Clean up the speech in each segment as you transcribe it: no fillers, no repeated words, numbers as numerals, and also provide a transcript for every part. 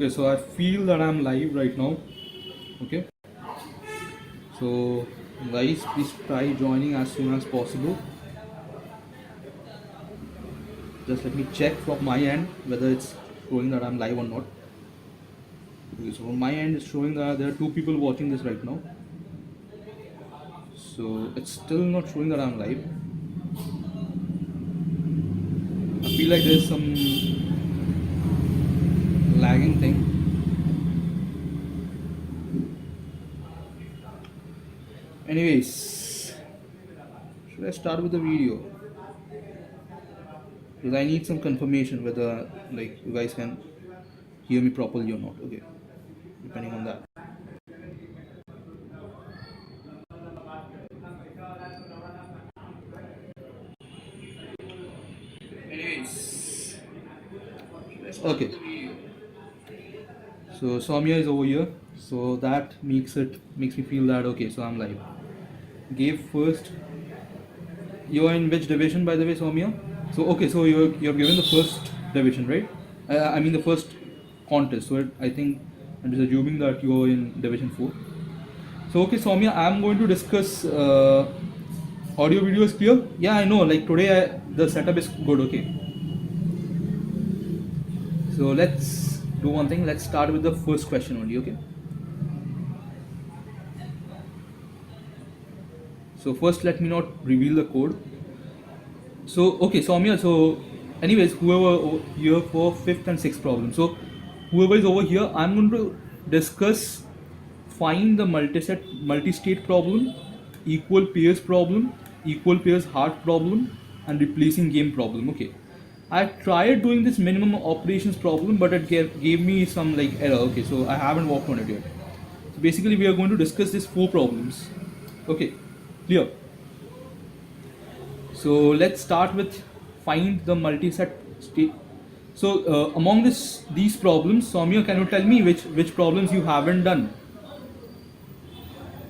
Okay, so I feel that I'm live right now. Okay, so guys, please try joining as soon as possible. Just let me check from my end whether it's showing that I'm live or not. Okay, so from my end, it's showing that there are 2 people watching this right now. So it's still not showing that I'm live. I feel like there's some lagging thing. Anyways, should I start with the video? Because I need some confirmation whether like you guys can hear me properly or not. Okay, depending on that. Anyways, okay. So Soumya is over here, so that makes me feel that okay. So I'm live. Gave first. You're in which division, by the way, Soumya? So okay, so you're given the first division, right? I mean the first contest. So I think I'm just assuming that you're in division 4. So okay, Soumya, I'm going to discuss. Audio video is clear? Yeah, I know. Like today, the setup is good. Okay. So let's do one thing. Let's start with the first question only. Okay. So first, let me not reveal the code. So okay, Soumya. So, anyways, whoever here for fifth and sixth problem. So whoever is over here, I'm going to discuss find the multi-state problem, equal pairs problem, equal pairs hard problem, and replacing game problem. Okay. I tried doing this minimum operations problem, but it gave me some like error. Okay, so I haven't worked on it yet. So basically, we are going to discuss these 4 problems. Okay, clear. So let's start with find the multiset state. So among these problems, Soumya, can you tell me which problems you haven't done?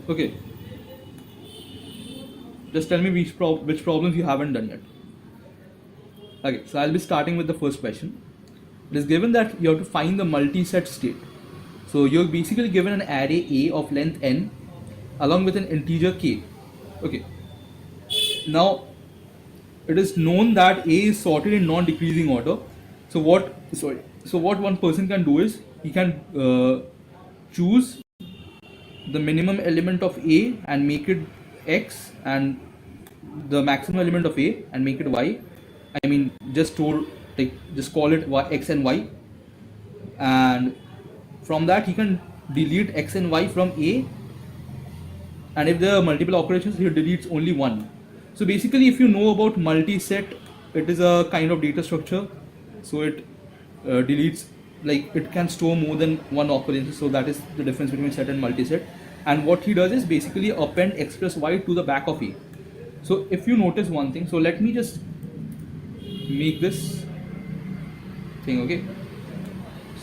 Okay, just tell me which problems you haven't done yet. Okay, so I'll be starting with the first question. It is given that you have to find the multiset state. So you're basically given an array A of length n along with an integer k. Okay. Now it is known that A is sorted in non-decreasing order. So what one person can do is he can choose the minimum element of A and make it X, and the maximum element of A and make it Y. I mean, just call it y, X and Y, and from that he can delete X and Y from A, and if there are multiple operations, he deletes only one. So basically, if you know about multiset, it is a kind of data structure. So it deletes, like it can store more than one occurrence. So that is the difference between set and multiset. And what he does is basically append X plus Y to the back of A. So if you notice one thing, so let me just make this thing. Okay.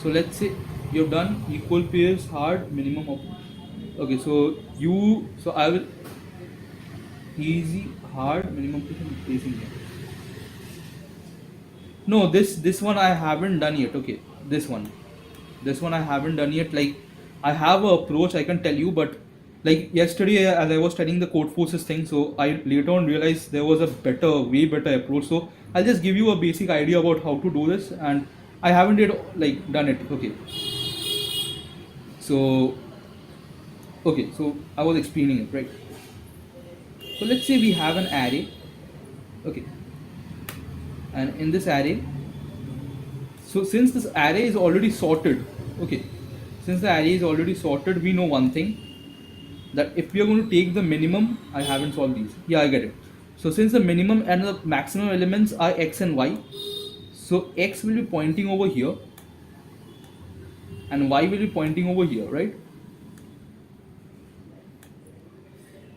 So let's say you've done equal pairs hard minimum of. Okay. So I will easy hard minimum placing here. No, this one I haven't done yet. Okay, this one I haven't done yet. Like I have a approach I can tell you, but like yesterday as I was studying the code forces thing, so I later on realized there was a way better approach. So I'll just give you a basic idea about how to do this, and I haven't yet like done it. Okay. So I was explaining it, right? So let's say we have an array. Okay. And in this array, so since this array is already sorted, okay, since the array is already sorted, we know one thing, that if we are going to take the minimum, I haven't solved these, yeah, I get it. So since the minimum and the maximum elements are X and Y, so X will be pointing over here and Y will be pointing over here, right?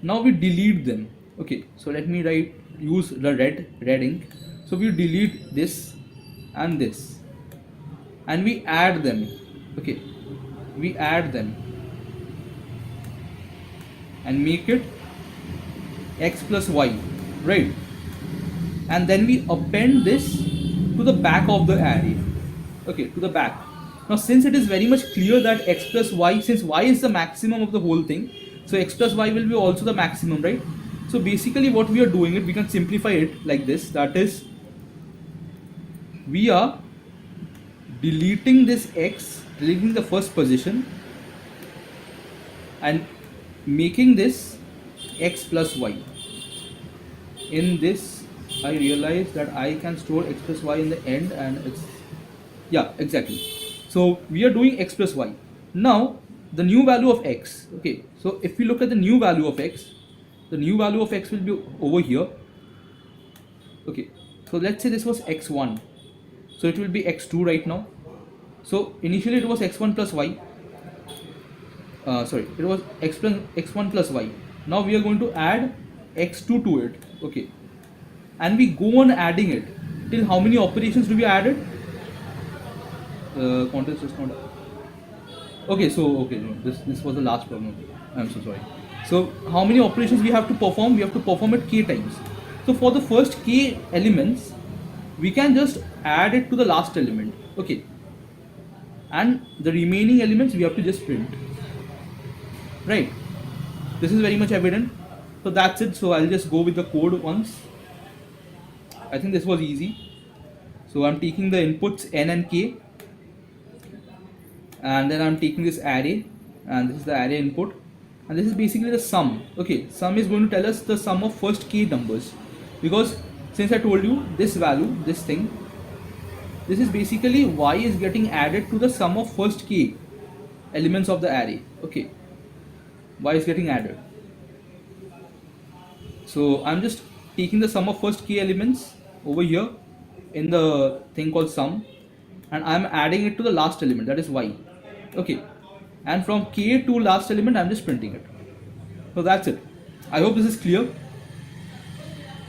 Now we delete them. Okay, so let me use the red ink. So we delete this and this, and we add them. Okay, we add them and make it X plus Y, right? And then we append this to the back of the array. Okay, to the back. Now since it is very much clear that x plus y, since y is the maximum of the whole thing, so x plus y will be also the maximum, right? So basically what we are doing it, we can simplify it like this, that is we are deleting this x, deleting the first position and making this x plus y. In this I realize that I can store x plus y in the end, and it's, yeah, exactly. So we are doing x plus y. Now the new value of x, okay, so if we look at the new value of x, the new value of x will be over here. Okay, so let's say this was x1, so it will be x2 right now. So initially it was x1 plus y, sorry, it was x1 plus y. Now we are going to add x2 to it, okay, and we go on adding it till how many operations do we add it? Context is not. Okay, so okay, no, this was the last problem. I'm so sorry. So how many operations we have to perform? We have to perform it k times. So for the first k elements, we can just add it to the last element, okay, and the remaining elements we have to just print, right? This is very much evident. So that's it. So I'll just go with the code once. I think this was easy. So I'm taking the inputs n and k, and then I'm taking this array, and this is the array input, and this is basically the sum. Okay, sum is going to tell us the sum of first k numbers, because since I told you this value, this thing, this is basically y is getting added to the sum of first k elements of the array. Okay, y is getting added. So I'm just taking the sum of first k elements over here in the thing called sum, and I'm adding it to the last element, that is y. Okay, and from k to last element I'm just printing it. So that's it. I hope this is clear.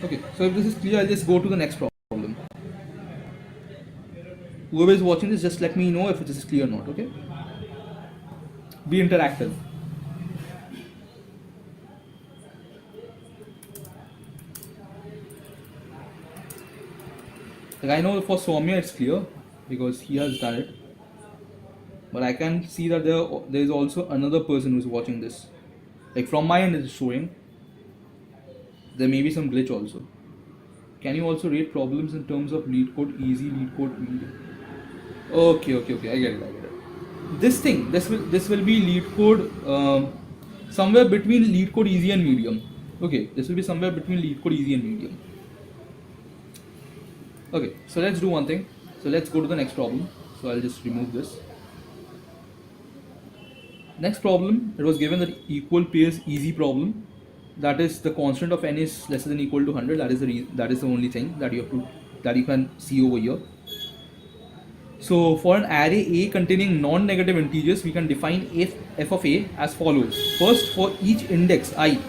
Okay, so if this is clear, I'll just go to the next problem. Whoever is watching this, just let me know if this is clear or not. Okay, be interactive. Like I know for Soumya it's clear because he has done it, but I can see that there is also another person who is watching this. Like from my end it's showing. There may be some glitch also. Can you also rate problems in terms of lead code easy, lead code medium? Okay, I get it. This thing, this will be lead code somewhere between lead code easy and medium. Okay, this will be somewhere between lead code easy and medium. Okay, so let's do one thing. So let's go to the next problem. So I'll just remove this. Next problem, it was given that equal pairs easy problem. That is the constant of n is lesser than or equal to 100. That is the only thing that you can see over here. So for an array A containing non-negative integers, we can define f of A as follows. First, for each index I,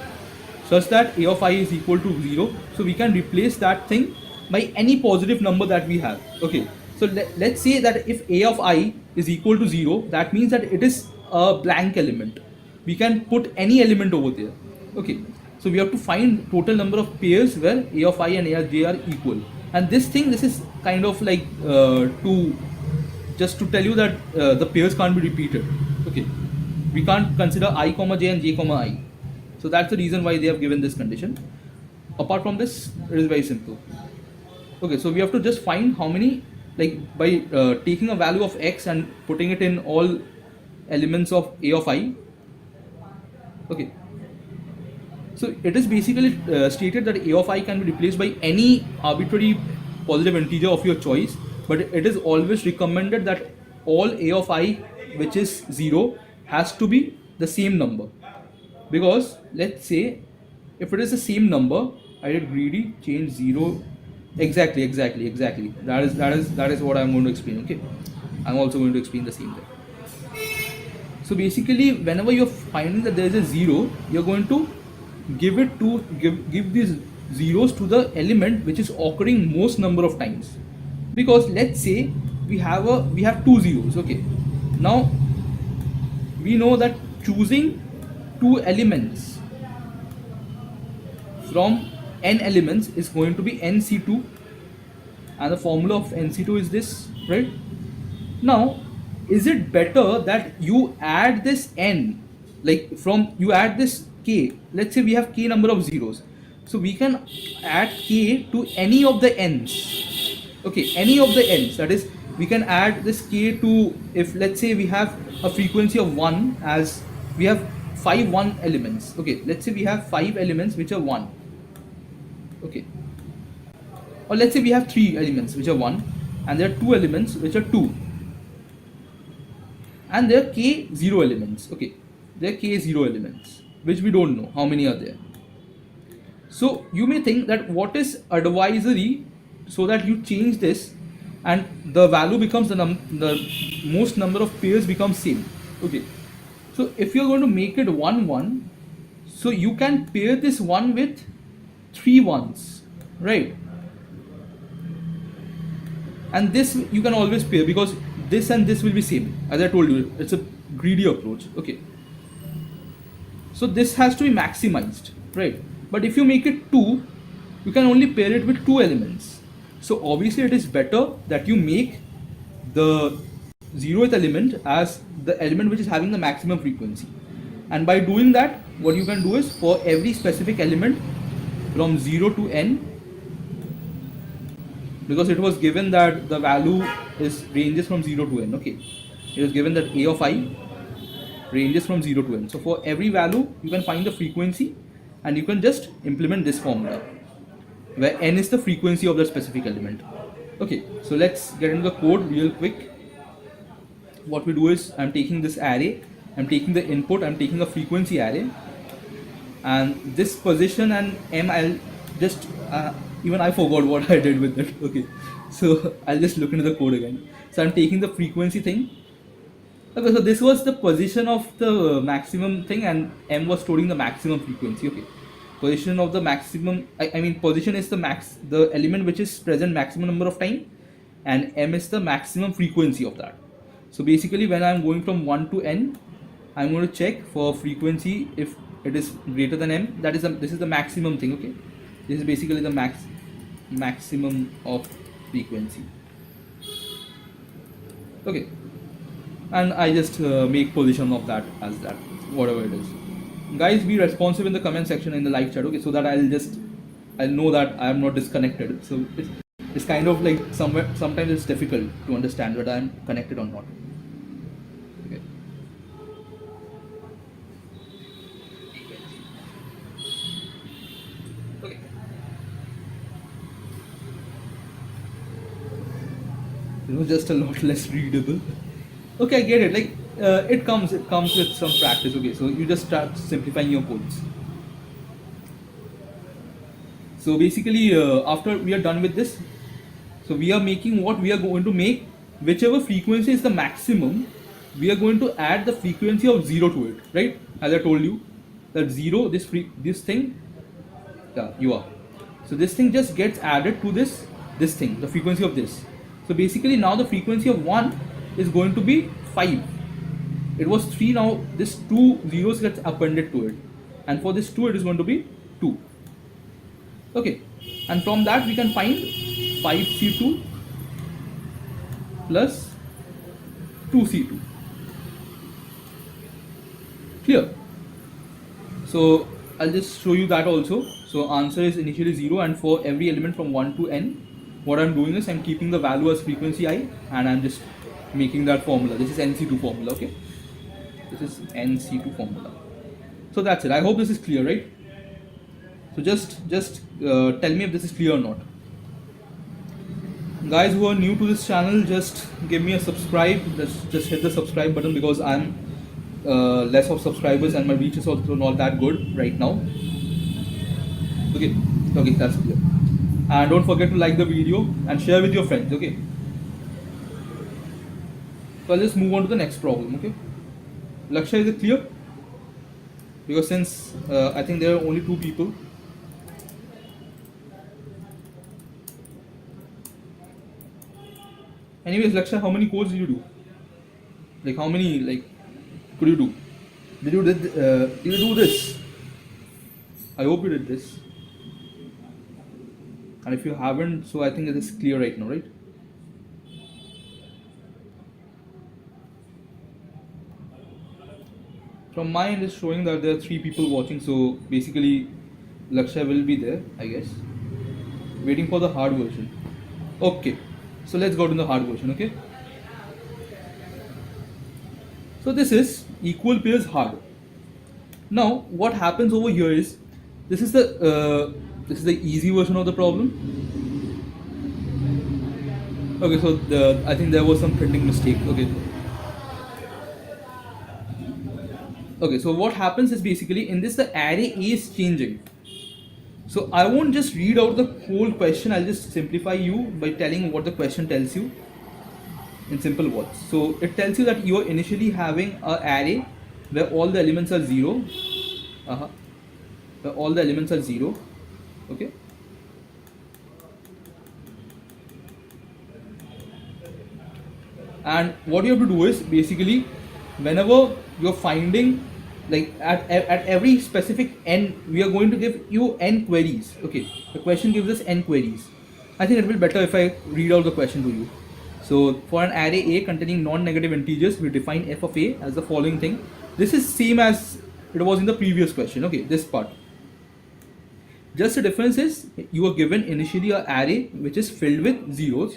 such that A of I is equal to 0. So we can replace that thing by any positive number that we have. Okay, so let's say that if A of I is equal to 0, that means that it is a blank element. We can put any element over there. Okay, so we have to find total number of pairs where A of I and A of J are equal. And this is kind of like just to tell you that the pairs can't be repeated. Okay, we can't consider I comma J and J comma I. So that's the reason why they have given this condition. Apart from this, it is very simple. Okay, so we have to just find how many, like by taking a value of x and putting it in all elements of A of I. Okay, so it is basically stated that A of I can be replaced by any arbitrary positive integer of your choice, but it is always recommended that all A of I which is 0 has to be the same number, because let's say if it is the same number, I did greedy, change 0. Exactly. That is what I'm going to explain. Okay, I'm also going to explain the same thing. So basically, whenever you're finding that there is a 0, you're going to give these zeros to the element which is occurring most number of times. Because let's say we have two zeros. Okay, now we know that choosing two elements from n elements is going to be nc2, and the formula of nc2 is this, right? Now is it better that you add this n, like from you add this k, let's say we have k number of zeros, so we can add k to any of the n's, okay, any of the n's, that is we can add this k to, if let's say we have a frequency of 1, as we have 1 elements, okay, let's say we have 5 elements which are 1, okay, or let's say we have 3 elements which are 1 and there are 2 elements which are 2, and there are k 0 elements, okay, there are k 0 elements which we don't know how many are there. So you may think that what is advisory, so that you change this and the value becomes the most number of pairs becomes same, okay. So if you're going to make it 1 1, so you can pair this 1 with 3 ones, right? And this you can always pair because this and this will be same. As I told you, it's a greedy approach, okay. So this has to be maximized, right? But if you make it 2, you can only pair it with 2 elements. So obviously it is better that you make the 0th element as the element which is having the maximum frequency. And by doing that, what you can do is for every specific element from 0 to n, because it was given that the value is ranges from 0 to n, okay, it was given that a of I ranges from 0 to n. So for every value you can find the frequency and you can just implement this formula where n is the frequency of the specific element. Okay, so let's get into the code real quick. What we do is I'm taking this array, I'm taking the input, I'm taking a frequency array, and this position and m, I'll just even I forgot what I did with it, okay, so I'll just look into the code again. So I'm taking the frequency thing. Okay, so this was the position of the maximum thing and m was storing the maximum frequency, okay. Position of the maximum, I mean position is the element which is present maximum number of time, and m is the maximum frequency of that. So basically when I'm going from 1 to n, I'm going to check for frequency if it is greater than m, that is this is the maximum thing, okay. This is basically the maximum of frequency, okay. And I just make position of that as that, whatever it is. Guys, be responsive in the comment section in the live chat, okay, so that I'll know that I am not disconnected. So it's kind of like sometimes it's difficult to understand whether I am connected or not. Okay. Okay. It was just a lot less readable. Okay, I get it. Like it comes with some practice. Okay, so you just start simplifying your codes. So basically, after we are done with this, so we are making what we are going to make. Whichever frequency is the maximum, we are going to add the frequency of 0 to it, right? As I told you, that 0, this thing, yeah, you are. So this thing just gets added to this thing, the frequency of this. So basically now the frequency of 1 is going to be 5. It was 3, now this 2 zeros gets appended to it, and for this 2 it is going to be 2. Okay, and from that we can find 5c2 plus 2c2. Clear? So I'll just show you that also. So answer is initially 0, and for every element from 1 to n, what I'm doing is I'm keeping the value as frequency I, and I'm just making that formula. This is NC2 formula, okay? This is NC2 formula. So that's it. I hope this is clear, right? So just tell me if this is clear or not. Guys who are new to this channel, just give me a subscribe. Just hit the subscribe button, because I'm less of subscribers and my reach is also not that good right now. Okay, that's clear. And don't forget to like the video and share with your friends, okay? So I'll just move on to the next problem, okay? Laksha, is it clear? Because since I think there are only 2 people. Anyways, Laksha, how many codes did you do? Like how many could you do? Did you do this? I hope you did this. And if you haven't, so I think it is clear right now, right? From my end, it's showing that there are 3 people watching, so basically Lakshay will be there, I guess. Waiting for the hard version. Okay, so let's go to the hard version. Okay, so this is equal pairs hard. Now what happens over here is this is the easy version of the problem. Okay, so I think there was some printing mistake. Okay, so what happens is basically in this the array A is changing. So I won't just read out the whole question, I'll just simplify you by telling what the question tells you in simple words. So it tells you that you are initially having an array where all the elements are 0. Where all the elements are 0. Okay. And what you have to do is basically whenever you're finding, like at every specific n, we are going to give you n queries. Okay, the question gives us n queries. I think it will be better if I read out the question to you. So for an array A containing non-negative integers, we define f of A as the following thing. This is same as it was in the previous question. Okay, this part. Just the difference is you are given initially an array which is filled with zeros,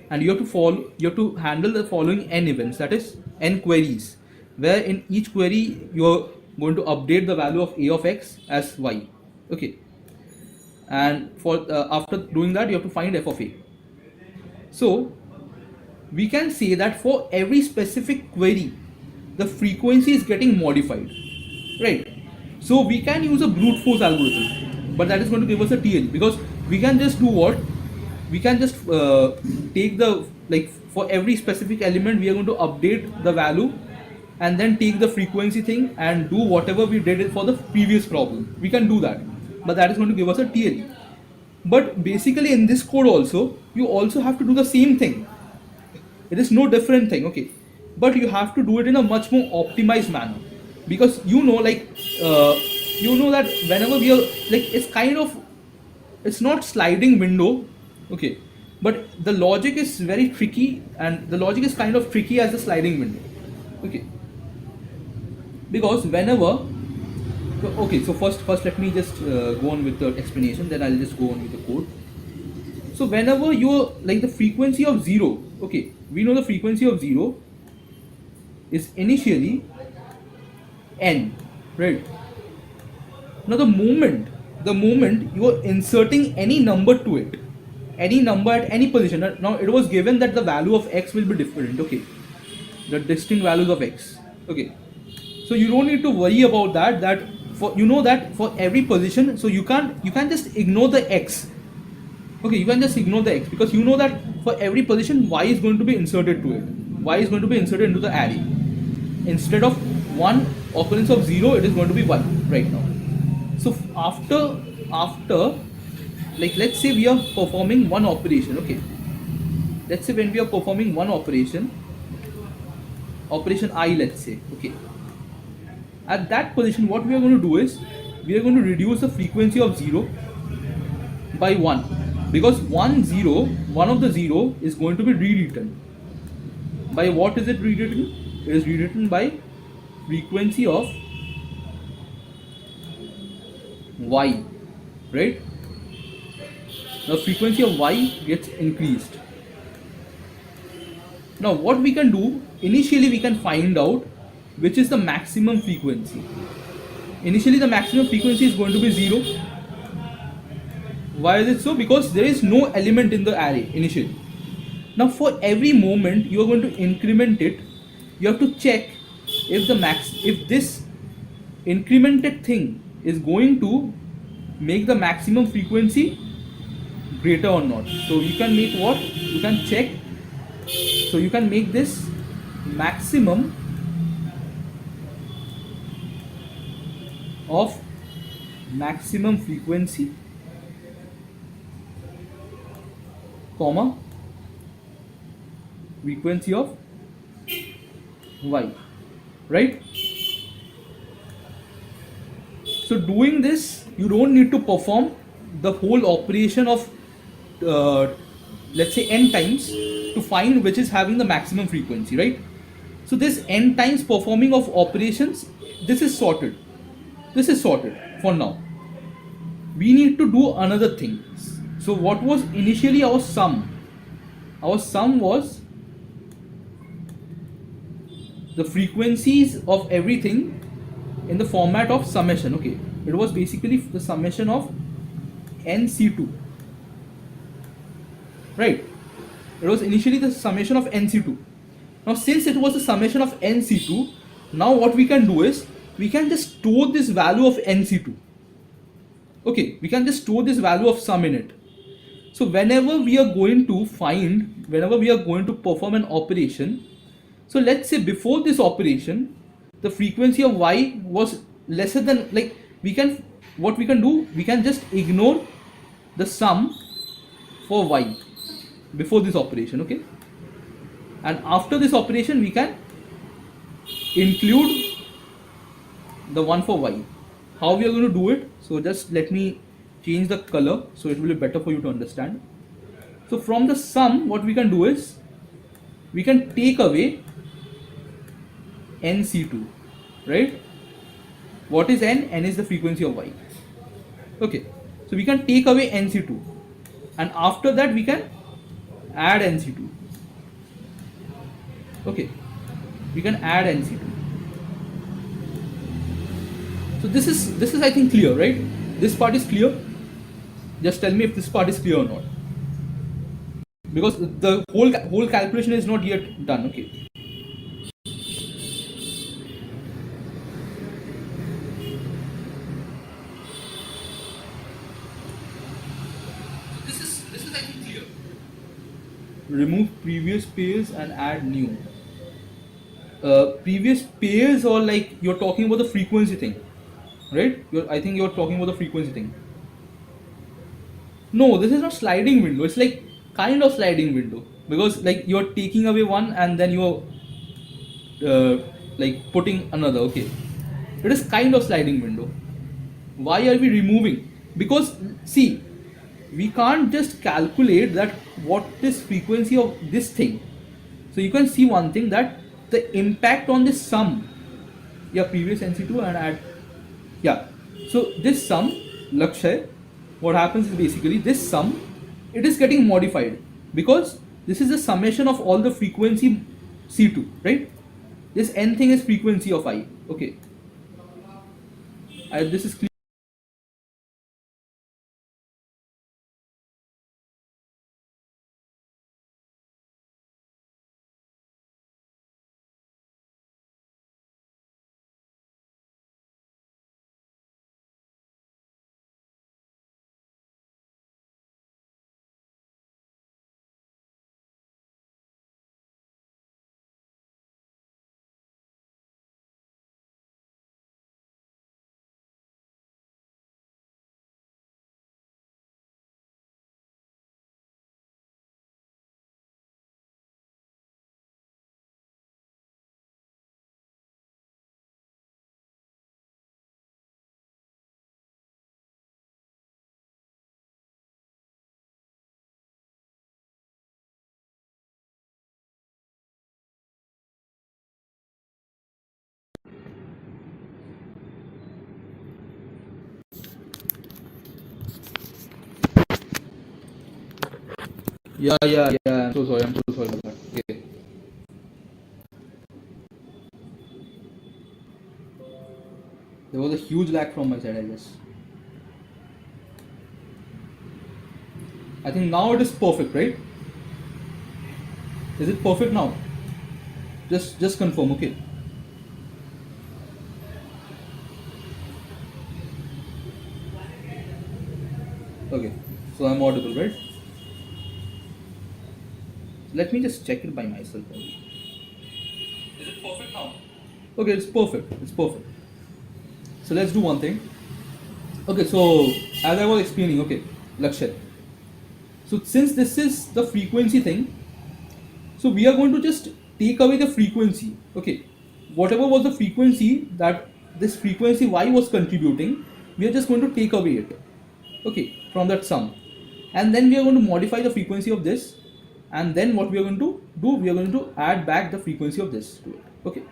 and you have to handle the following n events, that is n queries, where in each query you are going to update the value of a of x as y. Okay, and for after doing that you have to find f of a. So we can say that for every specific query the frequency is getting modified, right? So we can use a brute force algorithm, but that is going to give us a TL, because we can just do what? We can just take the, like for every specific element we are going to update the value and then take the frequency thing and do whatever we did for the previous problem. We can do that, but that is going to give us a TL. But basically in this code also, you also have to do the same thing. It is no different thing, okay? But you have to do it in a much more optimized manner, because you know that whenever we are, like, it's not sliding window, okay, but the logic is very tricky, and the logic is kind of tricky as the sliding window, okay, because whenever, okay, so first let me just go on with the explanation, then I'll just go on with the code. So whenever you're, like, the frequency of 0, okay, we know the frequency of 0 is initially n, right? Now the moment you are inserting any number to it, any number at any position, now it was given that the value of x will be different, okay, the distinct values of x, okay, so you don't need to worry about that for, you know that for every position, so you can just ignore the x, okay, you can just ignore the x, because you know that for every position y is going to be inserted to it, y is going to be inserted into the array. Instead of 1 occurrence of 0, it is going to be 1 right now. So after, like, let's say we are performing one operation, okay, let's say when we are performing one operation I, let's say, okay, at that position what we are going to do is we are going to reduce the frequency of 0 by 1, because 1 of the 0 is going to be rewritten. By what is it rewritten? It is rewritten by frequency of y, right? The frequency of y gets increased. Now what we can do, initially we can find out which is the maximum frequency. Initially the maximum frequency is going to be 0. Why is it so? Because there is no element in the array initially. Now for every moment you are going to increment it, you have to check if this incremented thing is going to make the maximum frequency greater or not. So you can make what? You can check. So you can make this maximum of maximum frequency, comma, frequency of y, right? So doing this, you don't need to perform the whole operation of let's say n times to find which is having the maximum frequency, right? So this n times performing of operations this is sorted. This is sorted for now. We need to do another thing. So what was initially our sum? Our sum was the frequencies of everything in the format of summation. Okay, it was basically the summation of NC2, right? It was initially the summation of NC2. Now since it was the summation of NC2, now what we can do is we can just store this value of NC2. Okay, we can just store this value of sum in it. So whenever we are going to perform an operation, so let's say before this operation, the frequency of y was lesser than, like, what we can do, we can just ignore the sum for y before this operation, okay? And after this operation, we can include the one for y. How we are going to do it? So just let me change the color so it will be better for you to understand. So from the sum, what we can do is we can take away NC2, right? What is n? N is the frequency of y. Okay, so we can take away NC2, and after that we can add NC2. Okay, we can add NC2. So this is I think clear, right? This part is clear. Just tell me if this part is clear or not, because the whole calculation is not yet done. Okay. This is I think clear. Remove previous pairs and add new. Previous pairs, or like you're talking about the frequency thing, right? I think you're talking about the frequency thing. No, this is not sliding window. It's like kind of sliding window, because like you're taking away one and then you're like putting another. Okay, it is kind of sliding window. Why are we removing? Because see, we can't just calculate that what is frequency of this thing. So you can see one thing, that the impact on this sum, yeah, previous NC2 and add, yeah. So this sum, Lakshay, what happens is basically this sum, it is getting modified, because this is the summation of all the frequency C2, right? This n thing is frequency of I. Okay, this is clear. Yeah. I'm so sorry about that. Okay. There was a huge lag from my side, I guess. I think now it is perfect, right? Is it perfect now? Just confirm, okay? Okay, so I'm audible, right? Let me just check it by myself only. Is it perfect now? Okay, it's perfect. It's perfect. So let's do one thing. Okay, so as I was explaining, okay, Lakshay. So since this is the frequency thing, so we are going to just take away the frequency. Okay, whatever was the frequency that this frequency y was contributing, we are just going to take away it. Okay, from that sum, and then we are going to modify the frequency of this, and then what we are going to do, we are going to add back the frequency of this to it. Okay,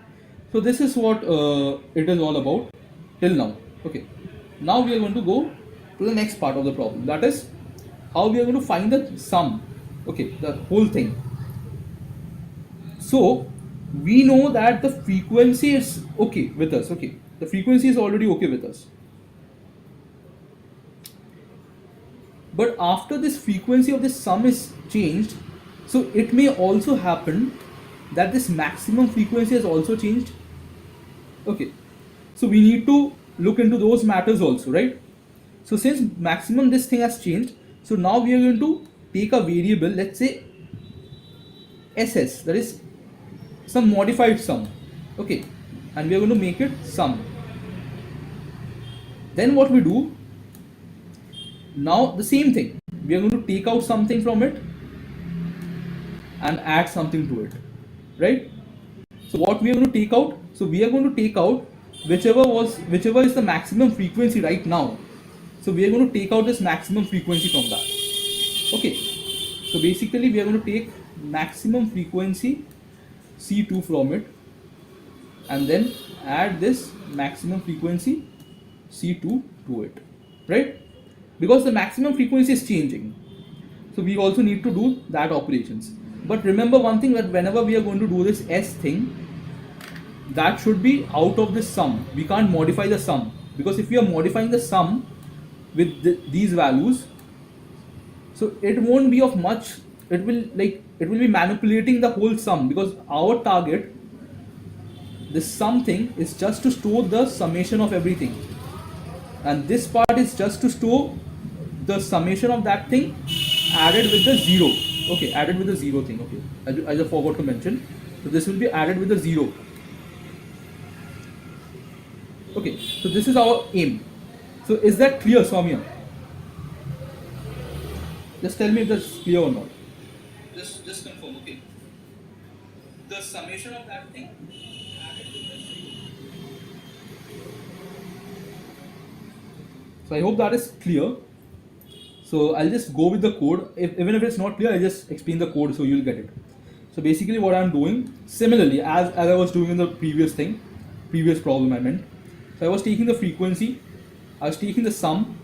So this is what it is all about till now. Okay. Now we are going to go to the next part of the problem. That is how we are going to find the sum. Okay, the whole thing. So we know that the frequency is okay with us. Okay, the frequency is already okay with us. But after this frequency of this sum is changed, so it may also happen that this maximum frequency has also changed. Okay, so we need to look into those matters also, right? So since maximum this thing has changed, so now we are going to take a variable, let's say SS, that is some modified sum. Okay, and we are going to make it sum. Then what we do, now the same thing, we are going to take out something from it and add something to it, right? So what we are going to take out, so we are going to take out whichever is the maximum frequency right now. So we are going to take out this maximum frequency from that. Okay, so basically we are going to take maximum frequency C2 from it and then add this maximum frequency C2 to it, right? Because the maximum frequency is changing, so we also need to do that operations. But remember one thing, that whenever we are going to do this S thing, that should be out of this sum. We can't modify the sum, because if we are modifying the sum with these values, so it won't be of much. It will be manipulating the whole sum, because our target, this sum thing, is just to store the summation of everything, and this part is just to store the summation of that thing added with the zero. Okay, added with the zero thing. Okay, I just forgot to mention, so this will be added with the zero. Okay, so this is our aim. So is that clear, Soumya? Just tell me if that's clear or not. Just confirm. Okay, the summation of that thing added with the zero. So I hope that is clear. So I'll just go with the code. Even if it's not clear, I'll just explain the code so you'll get it. So basically what I'm doing, similarly as I was doing in the previous problem I meant. So I was taking the frequency, I was taking the sum,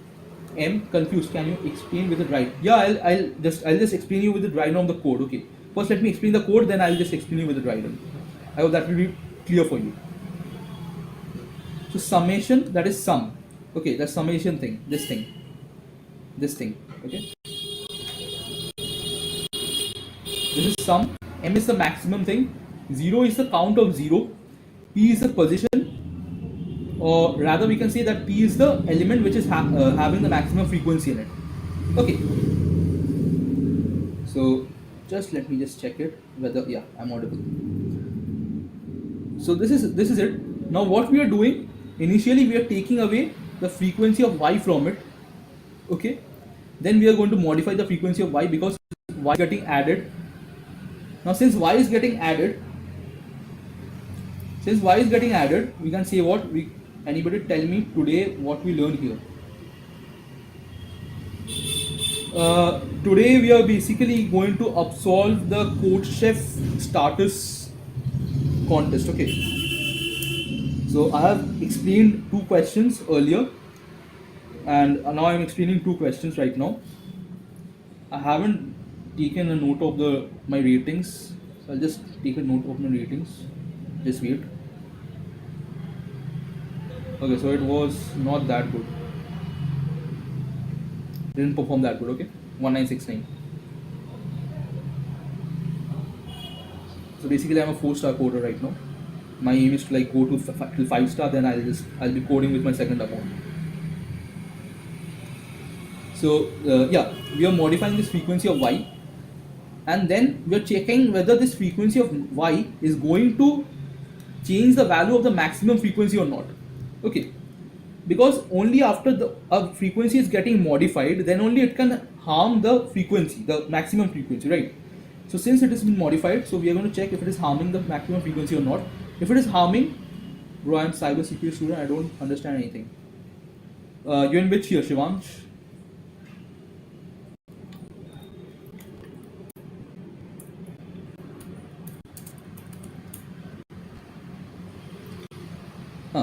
M, confused, can you explain with it right? Yeah, I'll just explain you with the right of the code. Okay. First let me explain the code, then I'll just explain you with the right. I hope that will be clear for you. So summation, that is sum. Okay, that's summation thing, this thing, okay? This is sum, M is the maximum thing, 0 is the count of 0, P is the position, or rather we can say that P is the element which is having the maximum frequency in it. Okay, so just let me just check it whether, yeah, I'm audible. So this is it. Now what we are doing, initially we are taking away the frequency of Y from it. Okay, then we are going to modify the frequency of Y, because Y is getting added. Now since Y is getting added, we can say what we, anybody tell me today what we learned here. Today we are basically going to absolve the Codechef Starters contest. Okay, so I have explained 2 questions earlier, and now I am explaining 2 questions right now. I haven't taken a note of my ratings, so I'll just take a note of my ratings. Just wait. Okay, so it was not that good. Didn't perform that good. Okay, 1969. So basically, I'm a 4-star coder right now. My aim is to like go to till 5-star. Then I'll be coding with my second account. So yeah, we are modifying this frequency of Y, and then we are checking whether this frequency of Y is going to change the value of the maximum frequency or not. Okay, because only after the frequency is getting modified, then only it can harm the frequency, the maximum frequency, right? So since it has been modified, so we are going to check if it is harming the maximum frequency or not. If it is harming, bro, I'm cyber security student, I don't understand anything. You're in which year, Shivansh?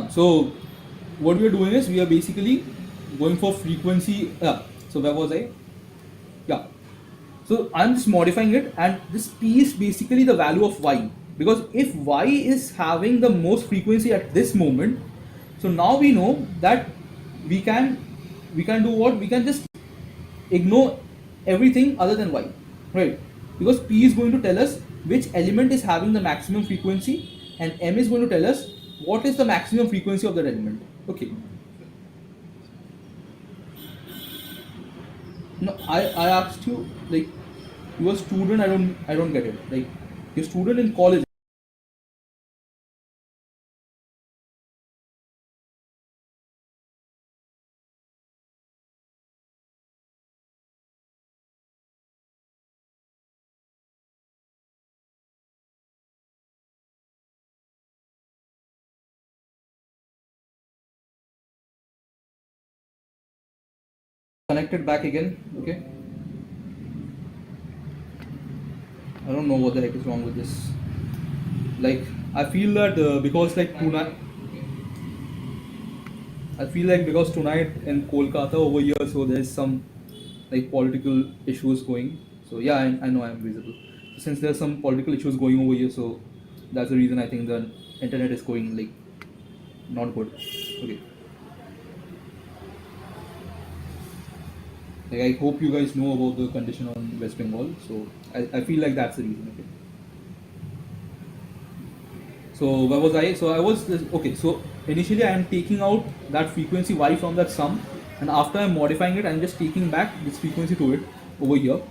So what we are doing is we are basically going for frequency. So where was I? Yeah. So I'm just modifying it, and this p is basically the value of y, because if y is having the most frequency at this moment, so now we know that we can do what? We can just ignore everything other than y, right? Because p is going to tell us which element is having the maximum frequency, and m is going to tell us what is the maximum frequency of that element. Okay. No, I asked you, like, you are a student. I don't get it. Like, you're a student in college. Connected back again. Okay. I don't know what the heck is wrong with this. Like, I feel that I feel like because tonight in Kolkata over here, so there's some like political issues going. So yeah, I know I'm visible. So since there's some political issues going over here, so that's the reason I think the internet is going like not good. Okay. Like, I hope you guys know about the condition on West Bengal. So I feel like that's the reason. Okay. So where was I? So I was okay. So initially I am taking out that frequency y from that sum, and after I'm modifying it, I'm just taking back this frequency to it over here,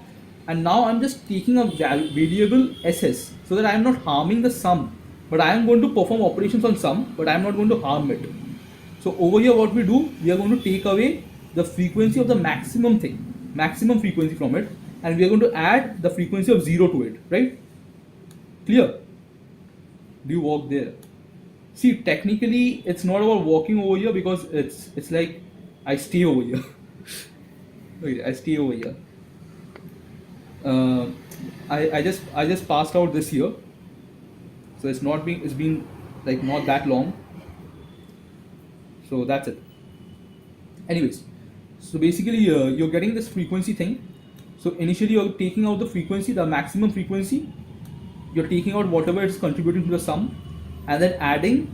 and now I'm just taking a variable ss, so that I am not harming the sum, but I am going to perform operations on sum, but I am not going to harm it. So over here, what we do, we are going to take away the frequency of the maximum frequency from it, and we are going to add the frequency of 0 to it, right? Clear? Do you walk there? See, technically, it's not about walking over here, because it's like I stay over here. Okay, I stay over here. Uh, I just passed out this year, so it's been like not that long. So that's it. Anyways, so basically, you're getting this frequency thing. So initially, you're taking out the frequency, the maximum frequency. You're taking out whatever is contributing to the sum, and then adding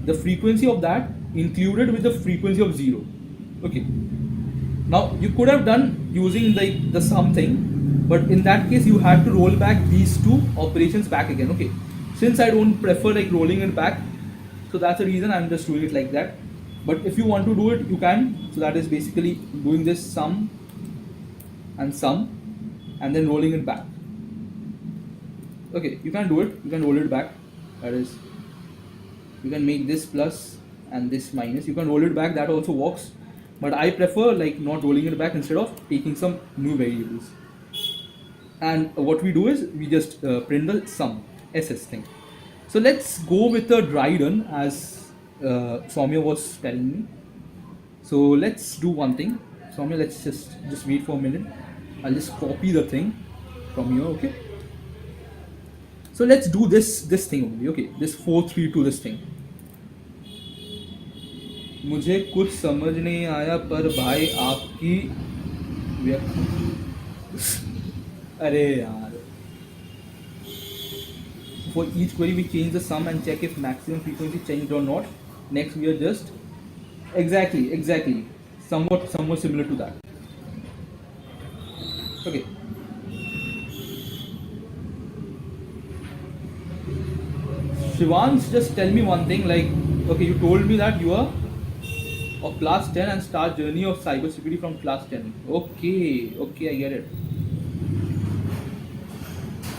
the frequency of that included with the frequency of 0. Okay. Now you could have done using like the sum thing, but in that case you had to roll back these two operations back again. Okay. Since I don't prefer like rolling it back, so that's the reason I'm just doing it like that. But if you want to do it, you can. So that is basically doing this sum and then rolling it back. Okay, you can do it. You can roll it back. That is, you can make this plus and this minus. You can roll it back. That also works. But I prefer like not rolling it back, instead of taking some new variables. And what we do is we just print the sum ss thing. So let's go with the dry run, as Soumya was telling me. So let's do one thing. Soumya, let's just wait for a minute. I'll just copy the thing from here. Okay. So let's do this thing only. Okay, this 432 this thing. मुझे कुछ समझ नहीं आया, पर भाई आपकी अरे यार. For each query we change the sum and check if maximum frequency changed or not. Next we are just exactly somewhat similar to that. Okay. Shivansh, just tell me one thing, like, okay, you told me that you are of class 10 and start journey of cybersecurity from class 10. Okay, I get it.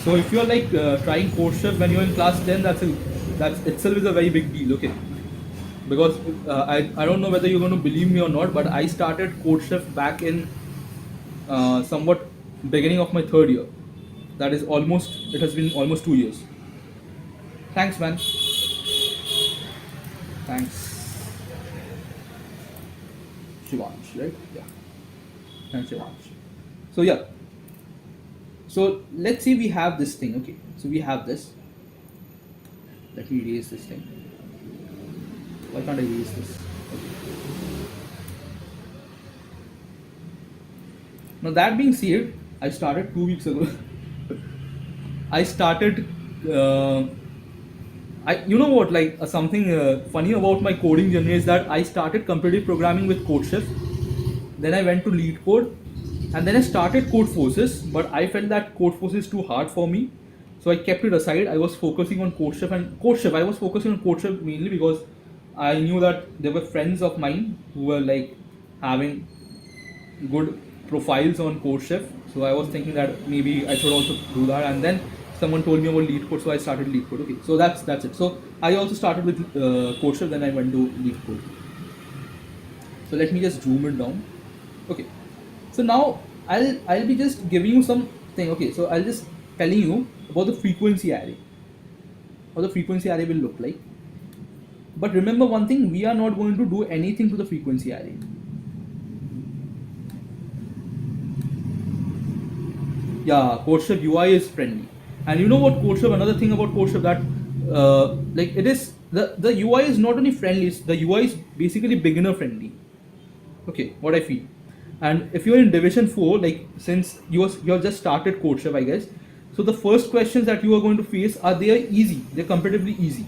So if you're like trying Codechef when you're in class 10, that's itself is a very big deal. Okay, because I don't know whether you're going to believe me or not, but I started Codechef back in somewhat beginning of my third year. That is it has been almost 2 years. Thanks, man. Thanks. Shivansh, right? Yeah. Thanks, Shivansh. So yeah. So let's say we have this thing. Okay. So we have this. Let me erase this thing. Why can't I erase this? Okay. Now that being said, I started 2 weeks ago. I started. You know what? Like something funny about my coding journey is that I started competitive programming with Codechef. Then I went to lead code, and then I started Code Forces. But I felt that Code Forces is too hard for me, so I kept it aside. I was focusing on Codechef and Codechef. I was focusing on Codechef mainly because I knew that there were friends of mine who were like having good profiles on Codechef. So I was thinking that maybe I should also do that. And then someone told me about lead code, so I started lead code. Okay, so that's it. So I also started with Codechef, then I went to lead code. So let me just zoom it down. Okay, so now I'll be just giving you something. Okay, so I'll just telling you about the frequency array. How the frequency array will look like. But remember one thing: we are not going to do anything to the frequency array. Yeah, Codechef UI is friendly. And you know what Codechef, another thing about Codechef that like it is the UI is not only friendly, the UI is basically beginner friendly. Okay, what I feel. And if you're in division 4, like since you have just started Codechef, I guess, so the first questions that you are going to face are they are easy, they're comparatively easy.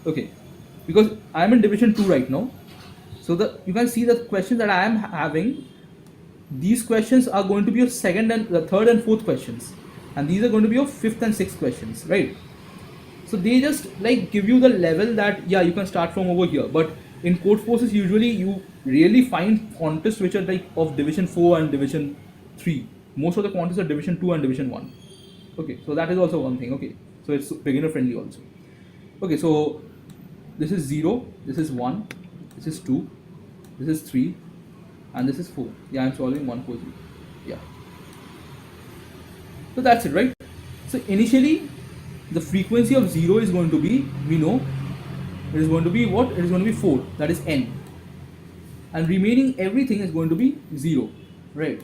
Okay, because I'm in division 2 right now, so you can see the questions that I am having. These questions are going to be your second and the third and fourth questions, and these are going to be your fifth and sixth questions, right? So they just like give you the level that yeah, you can start from over here. But in Code Forces, usually you really find contests which are like of division 4 and division 3. Most of the contests are division 2 and division 1. Okay, so that is also one thing. Okay, so it's beginner friendly also. Okay, so this is 0, this is 1, this is 2, this is 3, and this is 4. Yeah, I'm solving 1, 4, 3. Yeah. So that's it, right? So initially, the frequency of 0 is going to be, we know, it is going to be what? It is going to be 4, that is n. And remaining everything is going to be 0, right?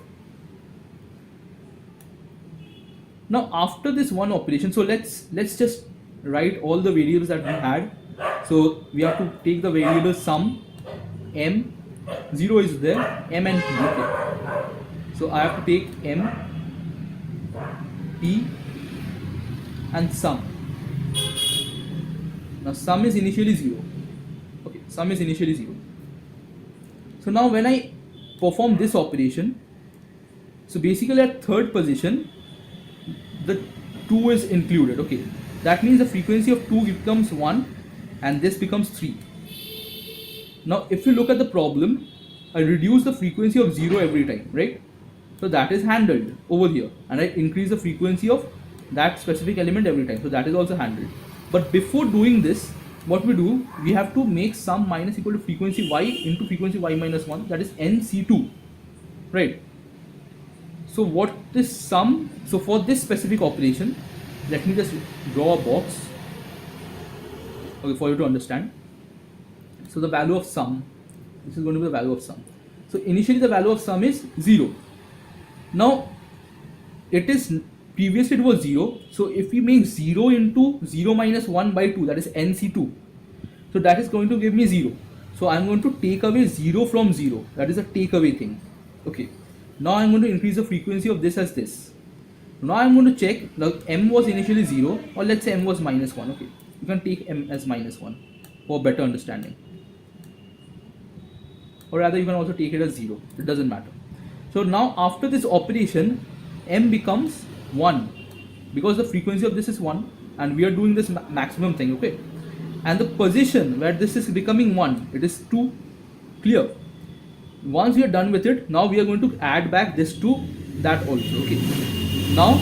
Now after this one operation, so let's just write all the variables that we had. So we have to take the variable sum, m, 0 is there, m and p. Okay. So I have to take m, p, and sum. Now sum is initially 0. Okay, sum is initially 0. So now when I perform this operation, so basically at third position, the 2 is included. Okay, that means the frequency of 2 becomes 1 and this becomes 3. Now if you look at the problem, I reduce the frequency of 0 every time, right? So that is handled over here, and I increase the frequency of that specific element every time, so that is also handled. But before doing this, what we do, we have to make sum minus equal to frequency y into frequency y minus 1, that is nc2, right? So what is sum? So for this specific operation, let me just draw a box, okay, for you to understand. So the value of sum, this is going to be the value of sum. So initially the value of sum is 0. Now it is, previously it was 0, so if we make 0 into 0 minus 1 by 2, that is nc2, so that is going to give me 0. So I'm going to take away 0 from 0, that is a take away thing. Okay, now I'm going to increase the frequency of this as this. Now I'm going to check, now m was initially 0, or let's say m was minus 1. Okay, you can take m as minus 1 for better understanding, or rather you can also take it as 0, it doesn't matter. So now after this operation, m becomes 1 because the frequency of this is 1 and we are doing this maximum thing. Okay, and the position where this is becoming 1, it is 2. Clear? Once we are done with it, now we are going to add back this to that also. Okay, now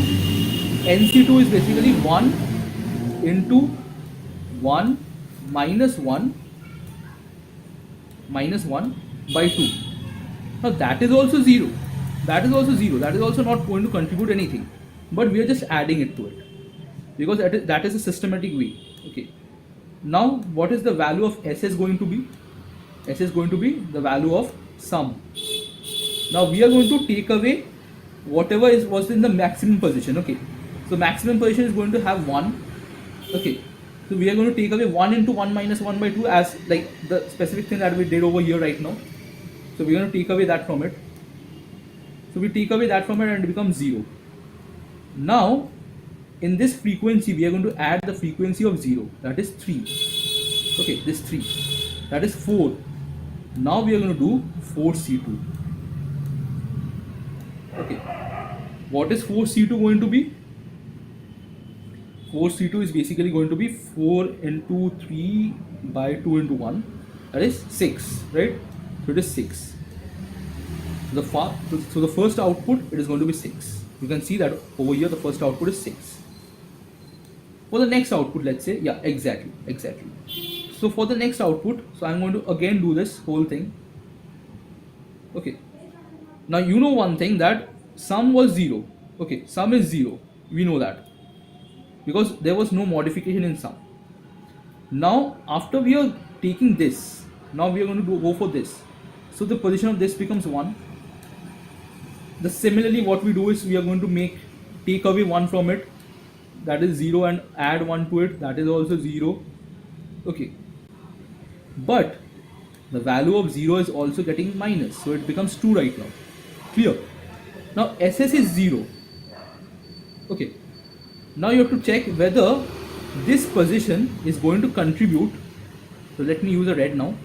nc2 is basically 1 into 1 minus 1 by 2. Now that is also 0, that is also 0, that is also not going to contribute anything, but we are just adding it to it because that is a systematic way. Okay, now what is the value of s is going to be? S is going to be the value of sum. Now we are going to take away whatever was in the maximum position. Okay, so maximum position is going to have 1. Okay, So we are going to take away 1 into 1 minus 1 by 2 as like the specific thing that we did over here right now. So we're going to take away that from it. So we take away that from it and it becomes 0. Now in this frequency we are going to add the frequency of 0, that is 3. Okay, this 3, that is 4. Now we are going to do 4C2. Okay, what is 4C2 going to be? 4C2 is basically going to be 4 into 3 by 2 into 1, that is 6, right? So it is 6. So the first output, it is going to be 6. You can see that over here the first output is 6. For the next output, let's say, yeah, exactly. So for the next output, so I'm going to again do this whole thing. Okay, now you know one thing, that sum was 0. Okay, sum is 0, we know that, because there was no modification in sum. Now after we are taking this, now we are going to go for this. So the position of this becomes 1. Similarly what we do is we are going to take away 1 from it, that is 0, and add 1 to it, that is also 0. Okay, but the value of 0 is also getting minus, so it becomes 2 right now. Clear? Now SS is 0. Okay, now you have to check whether this position is going to contribute. So let me use a red now.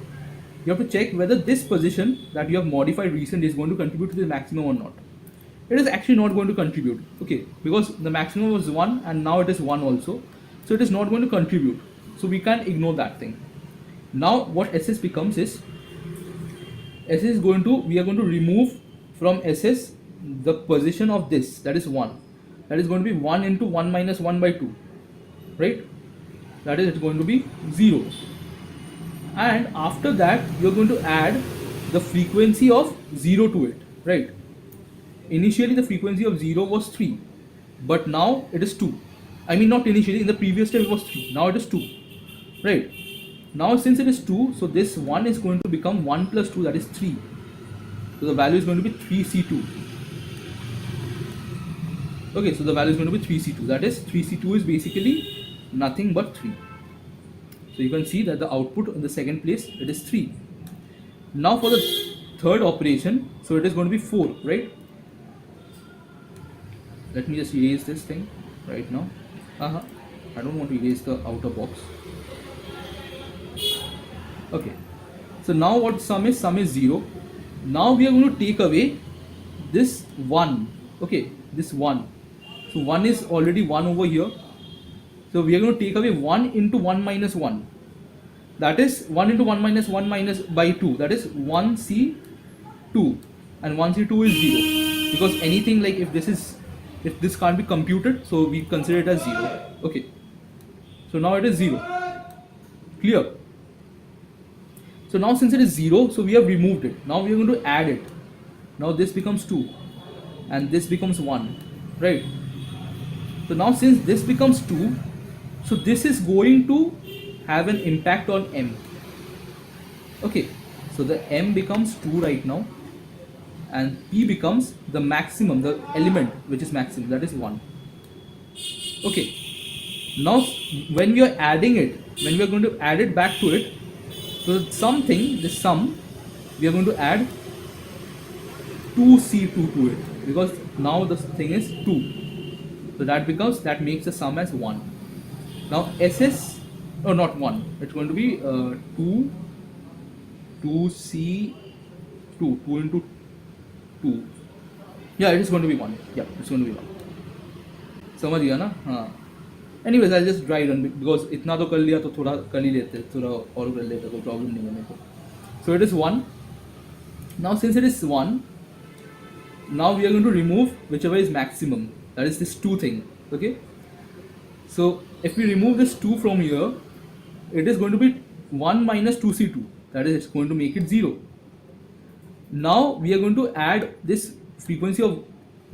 You have to check whether this position that you have modified recently is going to contribute to the maximum or not. It is actually not going to contribute, okay, because the maximum was 1 and now it is 1 also, so it is not going to contribute, so we can't ignore that thing. Now what SS becomes is, SS is going to, we are going to remove from SS the position of this, that is 1, that is going to be 1 into 1 minus 1 by 2, right? That is, it's going to be 0. And after that you're going to add the frequency of 0 to it, right? Initially the frequency of 0 was 3, but now it is 2. I mean, not initially, in the previous step it was 3, now it is 2, right? Now since it is 2, so this 1 is going to become 1 plus 2, that is 3. So the value is going to be 3C2. Okay, so the value is going to be 3C2, that is 3C2 is basically nothing but 3. So you can see that the output in the second place, it is 3. Now for the third operation, so it is going to be 4, right? Let me just erase this thing right now. I don't want to erase the outer box. Okay, so now what sum is 0. Now we are going to take away this 1. Okay, this 1. So 1 is already 1 over here. So we are going to take away 1 into 1 minus 1. That is 1 into 1 minus 1 minus by 2. That is 1C2. And 1C2 is 0. Because anything like if this can't be computed, so we consider it as 0. Okay, so now it is 0. Clear? So now since it is 0, so we have removed it. Now we are going to add it. Now this becomes 2 and this becomes 1, right? So now since this becomes 2, so this is going to have an impact on M. Okay, so the M becomes 2 right now, and P becomes the maximum, the element which is maximum, that is 1. Okay, now when we are adding it, when we are going to add it back to it, so something, this sum, we are going to add 2C2 to it, because now the thing is 2. So that makes the sum as 1. Now SS, oh not 1, it's going to be 2C2 into 2. Yeah, it is going to be 1. Yeah, it's going to be 1. समझ गया ना? हाँ. Anyways, I'll just dry run because इतना तो कर लिया तो थोड़ा कर ही लेते, थोड़ा और कर लेते, कोई problem नहीं है मेरे को. So it is 1. Now since it is 1, now we are going to remove whichever is maximum. That is this 2 thing. Okay. So if we remove this 2 from here, it is going to be 1 minus 2C2. That is, it's going to make it 0. Now we are going to add this frequency of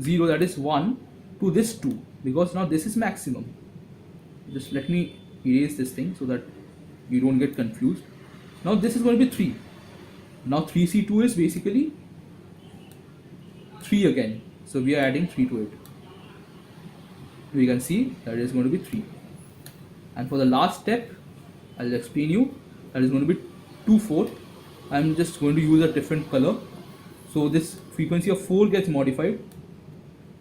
0, that is 1, to this 2, because now this is maximum. Just let me erase this thing so that you don't get confused. Now this is going to be 3. Now 3C2 is basically 3 again. So we are adding 3 to it. We can see that it is going to be 3. And for the last step, I'll explain you, that is going to be 2 4. I'm just going to use a different color. So this frequency of 4 gets modified.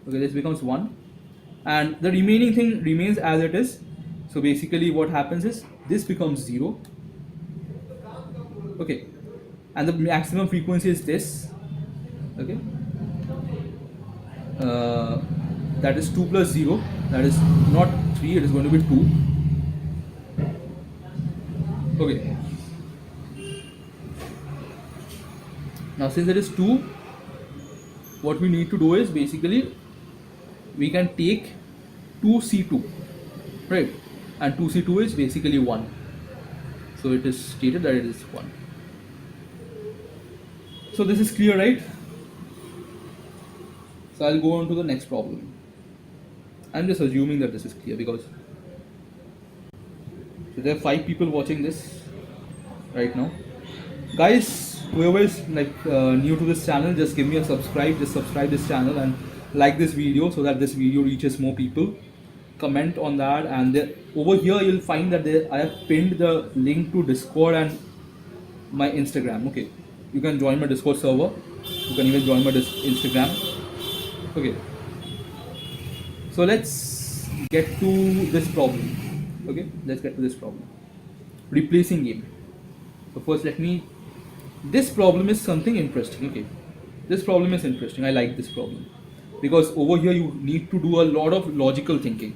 Okay, this becomes 1, and the remaining thing remains as it is. So basically what happens is this becomes 0. Okay, and the maximum frequency is this. Okay, that is 2 plus 0, that is not 3, it is going to be 2. Okay, now since it is 2, what we need to do is basically we can take 2C2, right, and 2C2 is basically 1, so it is stated that it is 1. So this is clear, right? So I'll go on to the next problem. I'm just assuming that this is clear because so there are 5 people watching this right now. Guys, whoever is new to this channel, just give me a subscribe. Just subscribe this channel and like this video so that this video reaches more people. Comment on that, and there, over here you'll find that I have pinned the link to Discord and my Instagram. Okay, you can join my Discord server. You can even join my Instagram. Okay, so let's get to this problem. Okay, let's get to this problem. Replacing game. So first this problem is something interesting. Okay, this problem is interesting. I like this problem because over here you need to do a lot of logical thinking.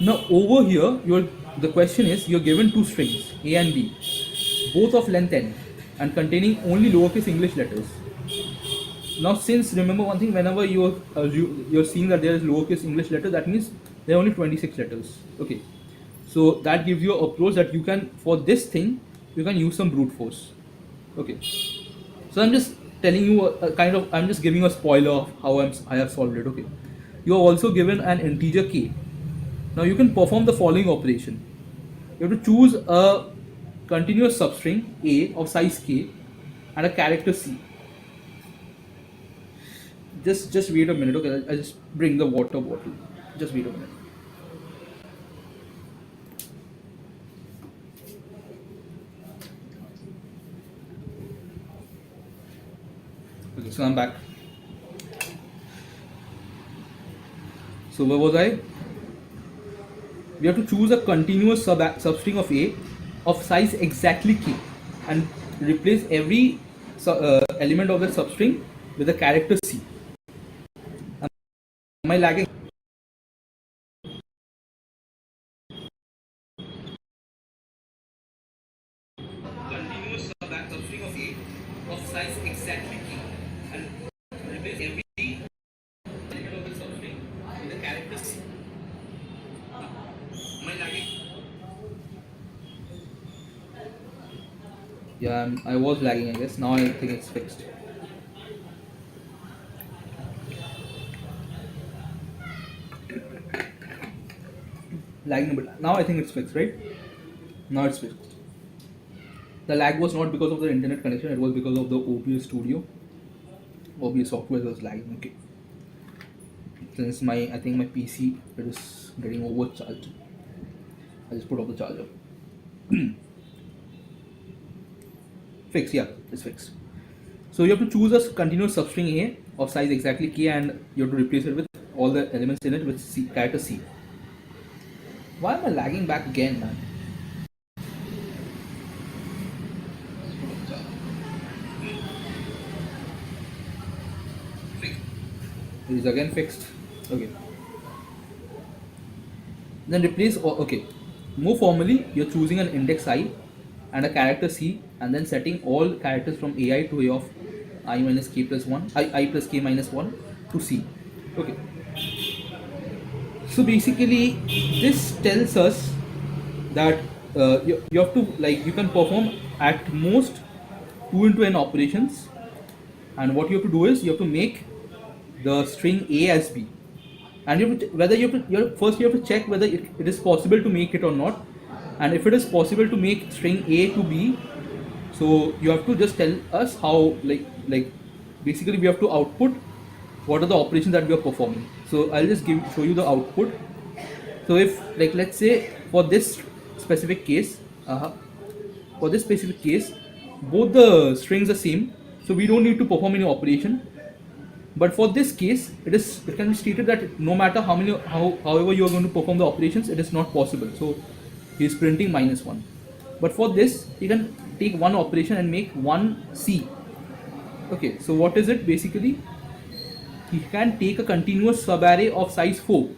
Now over here the question is you're given 2 strings A and B, both of length n and containing only lowercase English letters. Now since remember one thing, whenever you're seeing that there is lowercase English letter, that means there are only 26 letters. Okay, so that gives you an approach that you can, for this thing you can use some brute force. Okay, so I'm just telling you I'm just giving a spoiler of how I have solved it. Okay, you are also given an integer k. Now you can perform the following operation. You have to choose a continuous substring A of size k and a character C. Just wait a minute. Okay, I'll just bring the water bottle. Just wait a minute. Okay, so I'm back. So where was I? We have to choose a continuous substring of A of size exactly k and replace every element of the substring with a character C. Am I lagging? Continuous substring of A of size exactly k and replace every element of the substring with a character C. Am I lagging? Yeah, I was lagging, I guess. Now I think it's fixed. Lagging, but now I think it's fixed, right? Now it's fixed. The lag was not because of the internet connection, it was because of the OBS studio. OBS software was lagging. Okay. Since I think my PC it is getting overcharged. I just put off the charger. Fixed, yeah, it's fixed. So you have to choose a continuous substring A of size exactly k and you have to replace it with all the elements in it with character C. Why am I lagging back again, man? It is again fixed. Okay. Then replace, okay. More formally, you're choosing an index I and a character C and then setting all characters from AI to A of I minus k plus 1, I plus k minus 1 to C. Okay. So basically, this tells us that you have to, you can perform at most 2 into n operations, and what you have to do is you have to make the string A as B, and you have to, first you have to check whether it is possible to make it or not, and if it is possible to make string A to B, so you have to just tell us how, basically we have to output what are the operations that we are performing. So I'll just show you the output. So if, like, let's say for this specific case, for this specific case, both the strings are same, so we don't need to perform any operation. But for this case, it can be stated that no matter however you are going to perform the operations, it is not possible. So he is printing -1. But for this, he can take one operation and make one C. Okay, so what is it basically? He can take a continuous subarray of size 4.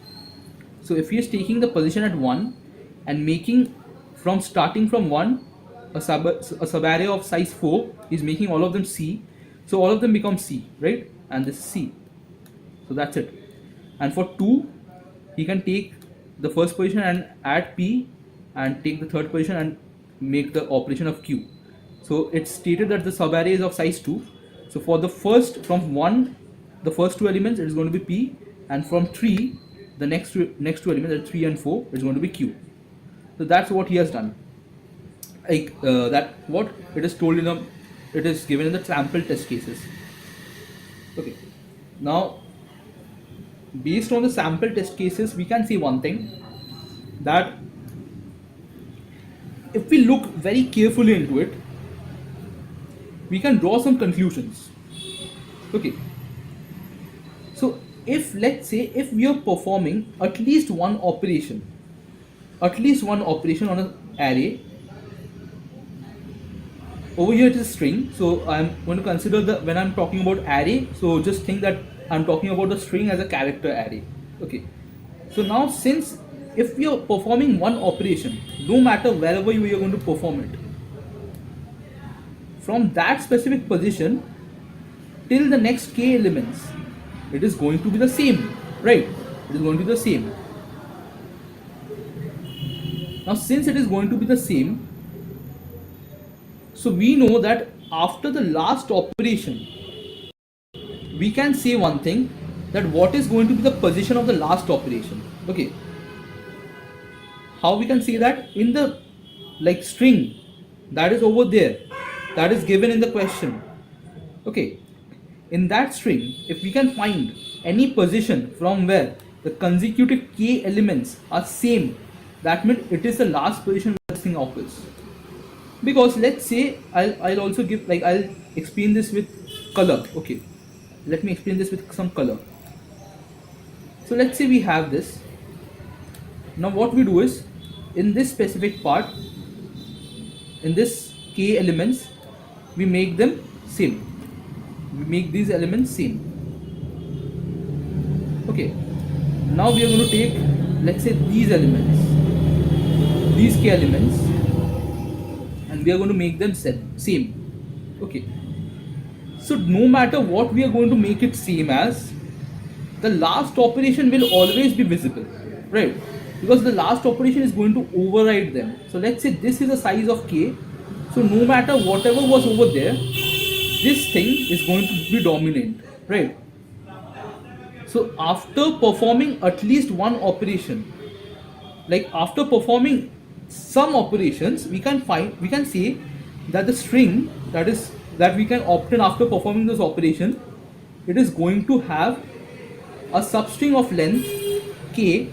So if he is taking the position at 1 and making from starting from 1 a subarray of size 4, he's making all of them C. So all of them become C, right? And this is C. So that's it. And for 2, he can take the first position and add P and take the third position and make the operation of Q. So it's stated that the subarray is of size 2. So for the first, from 1, the first two elements, it is going to be P, and from 3, the next two elements, 3 and 4, it's going to be Q. So that's what he has done. Like that, what it is told in it is given in the sample test cases. Okay. Now, based on the sample test cases, we can see one thing, that if we look very carefully into it, we can draw some conclusions. Okay. So if, let's say, if we are performing at least one operation on an array, over here it is string, so I'm going to consider when I'm talking about array, so just think that I'm talking about the string as a character array. Okay. So now, since if we are performing one operation, no matter wherever you are going to perform it, from that specific position till the next k elements, it is going to be the same, right? It is going to be the same. Now, since it is going to be the same, so we know that after the last operation, we can say one thing, that what is going to be the position of the last operation. Okay. How we can see that? In the, like, string that is over there, that is given in the question. Okay. In that string, if we can find any position from where the consecutive k elements are same, that means it is the last position where this thing occurs. Because let's say, I'll also give, like, I'll explain this with color. Okay, let me explain this with some color. So let's say we have this. Now what we do is, in this specific part, in this k elements, we make them same. We make these elements same. Okay. Now we are going to take, let's say, these elements, these k elements, and we are going to make them same. Okay. So no matter what we are going to make it same as, the last operation will always be visible, right? Because the last operation is going to override them. So let's say this is the size of k. So no matter whatever was over there, this thing is going to be dominant, right? So after performing at least one operation, like after performing some operations, we can say that the string that we can obtain after performing this operation, it is going to have a substring of length k,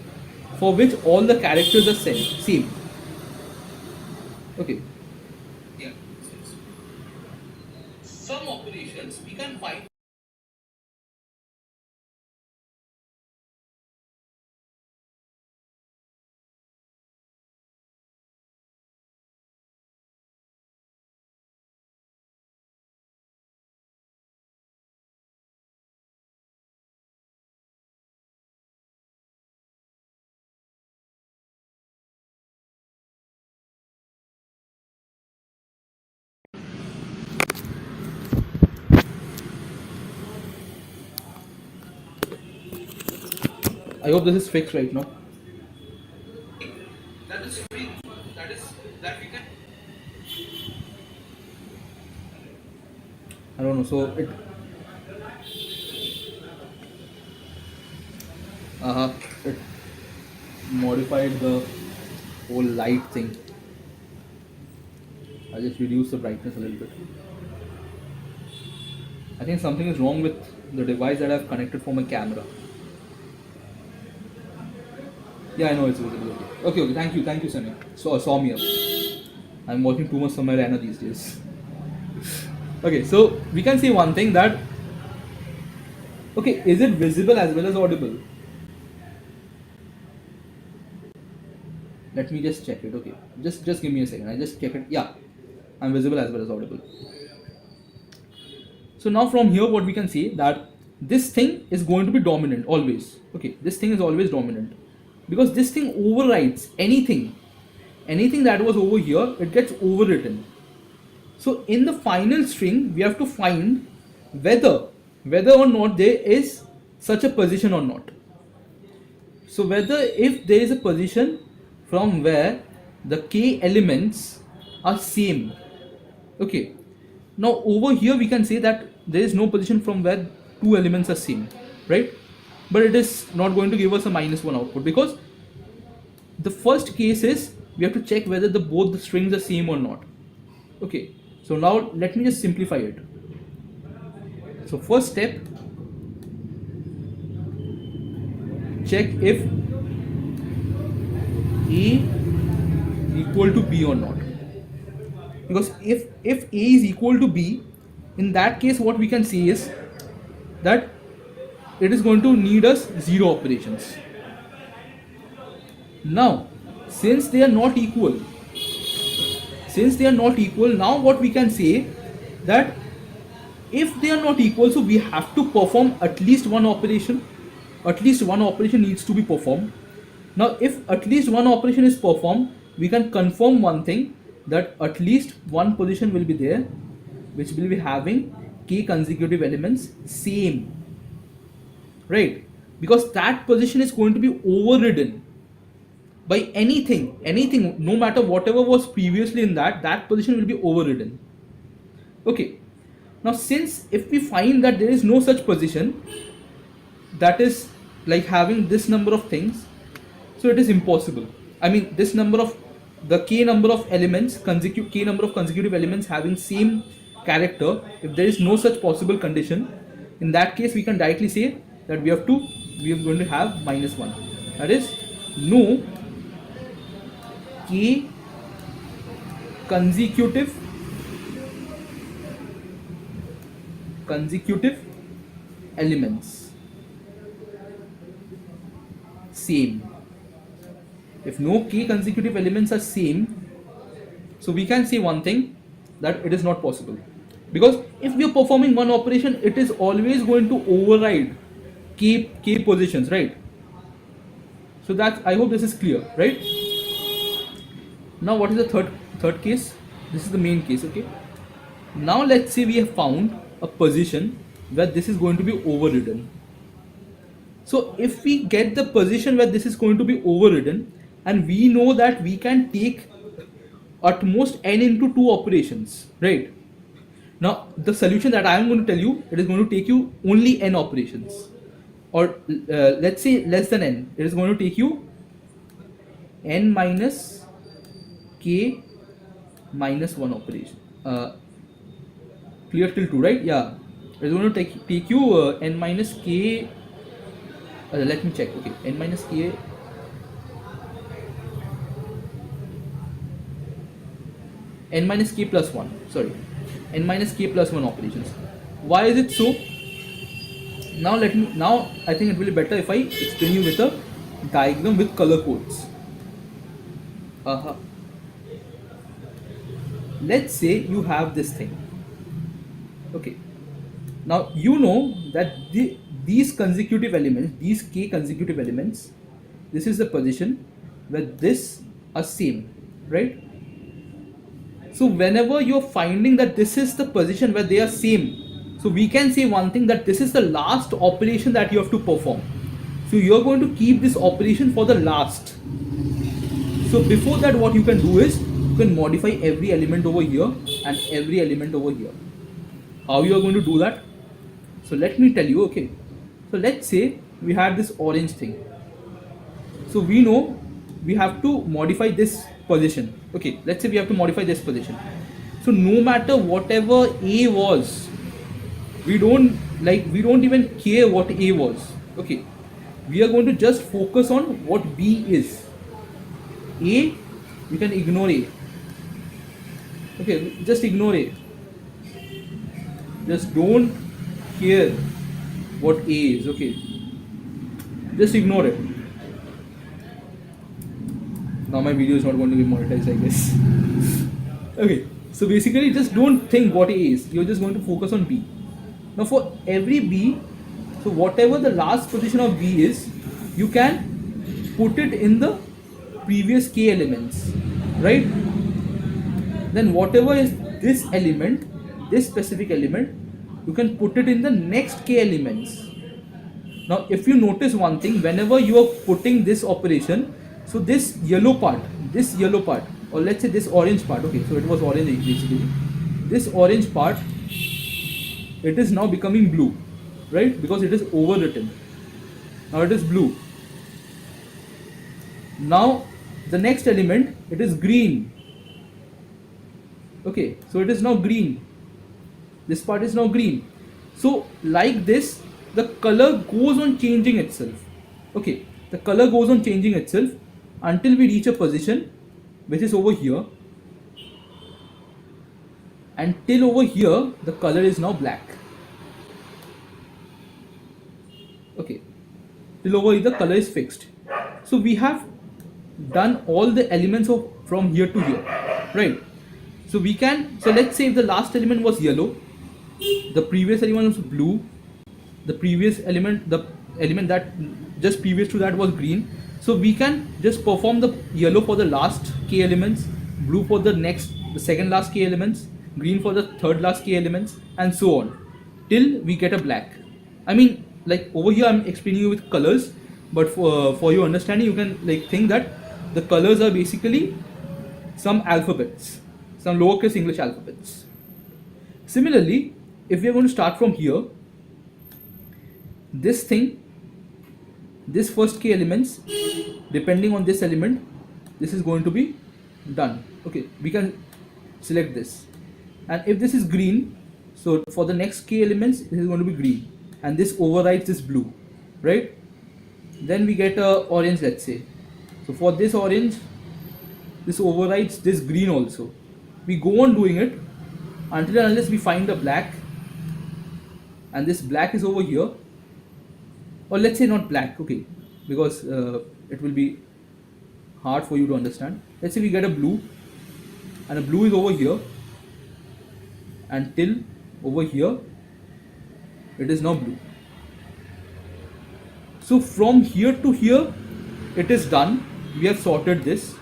for which all the characters are same. Okay. Yeah. Some operations we can find. I hope this is fixed right now. That is free. That we can. I don't know. So it modified the whole light thing. I just reduced the brightness a little bit. I think something is wrong with the device that I've connected for my camera. Yeah, I know it's visible. Okay. Thank you, Samir. So saw me up. I'm watching too much Samir Raina these days. Okay, so we can say one thing that okay, is it visible as well as audible? Let me just check it. Okay, just give me a second. I just check it. Yeah, I'm visible as well as audible. So now from here, what we can say that this thing is going to be dominant always. Okay, this thing is always dominant because this thing overrides anything that was over here. It gets overwritten. So in the final string, we have to find whether or not there is such a position or not. So whether if there is a position from where the k elements are same. Okay. Now over here we can say that there is no position from where two elements are same, right? But it is not going to give us a -1 output because the first case is we have to check whether both the strings are same or not. Okay. So now let me just simplify it. So first step, check if A equal to B or not. Because if A is equal to B, in that case what we can say is that it is going to need us 0 operations. Now, since they are not equal, now what we can say that if they are not equal, so we have to perform at least one operation. At least one operation needs to be performed. Now, if at least one operation is performed, we can confirm one thing, that at least one position will be there which will be having k consecutive elements same, right? Because that position is going to be overridden by anything, no matter whatever was previously in that position will be overridden. Okay. Now, since if we find that there is no such position that is like having this number of things, so it is impossible. I mean, this number of the k number of elements, k number of consecutive elements having same character, if there is no such possible condition, in that case we can directly say that we are going to have -1. That is, no k consecutive elements same. If no k consecutive elements are same, so we can say one thing, that it is not possible, because if we are performing one operation, it is always going to override k positions, right? So that, I hope this is clear, right? Now what is the third case? This is the main case. Okay, now let's say we have found a position where this is going to be overridden. So if we get the position where this is going to be overridden, and we know that we can take at most n into 2 operations, right? Now the solution that I am going to tell you, it is going to take you only n operations, or let's say less than n. It is going to take you n minus k minus 1 operation. Clear till 2, right? Yeah, it is going to take you n minus k. Let me check. Okay, n minus k. N minus k plus 1. Sorry, n minus k plus 1 operations. Why is it so? Now I think it will be better if I explain you with a diagram with color codes. Let's say you have this thing. Okay. Now you know that these consecutive elements, these k consecutive elements, this is the position where this are same, right? So whenever you're finding that this is the position where they are same, so we can say one thing, that this is the last operation that you have to perform. So you're going to keep this operation for the last. So before that, what you can do is you can modify every element over here and every element over here. How you are going to do that? So let me tell you. Okay, so let's say we have this orange thing. So we know we have to modify this position. Okay, let's say we have to modify this position. So no matter whatever A was, we don't even care what A was. Okay, We are going to just focus on what B is. A, we can ignore A. Okay, just ignore A. Just don't care what A is. Okay, just ignore it. Now my video is not going to be monetized, I guess. Okay, so basically just don't think what A is. You're just going to focus on B. Now for every B, so whatever the last position of B is, you can put it in the previous K elements, right? Then whatever is this element, this specific element, you can put it in the next K elements. Now if you notice one thing, whenever you are putting this operation, so this yellow part, or let's say this orange part, okay, so it was orange basically, this orange part, it is now becoming blue, right? Because it is overwritten. Now it is blue. Now the next element, it is green. Okay, so it is now green. This part is now green. So like this, the color goes on changing itself. Okay, the color goes on changing itself until we reach a position which is over here. Until over here, the color is now black. Okay, till over here the color is fixed. So we have done all the elements of from here to here, right? So we can, so let's say if the last element was yellow, the previous element was blue, the previous element, the element that just previous to that was green. So we can just perform the yellow for the last K elements, blue for the second last K elements, green for the third last K elements, and so on till we get a black. I mean, like over here I'm explaining you with colors, but for your understanding, you can like think that the colors are basically some alphabets, some lowercase English alphabets. Similarly, if we are going to start from here, this thing, this first K elements, depending on this element, this is going to be done. Okay, we can select this, and if this is green, so for the next K elements, this is going to be green, and this overrides this blue, right? Then we get a orange, let's say. So for this orange, this overrides this green also. We go on doing it until and unless we find a black, and this black is over here, or let's say not black, okay, because it will be hard for you to understand. Let's say we get a blue, and a blue is over here, until over here it is now blue. So from here to here it is done. We have sorted this.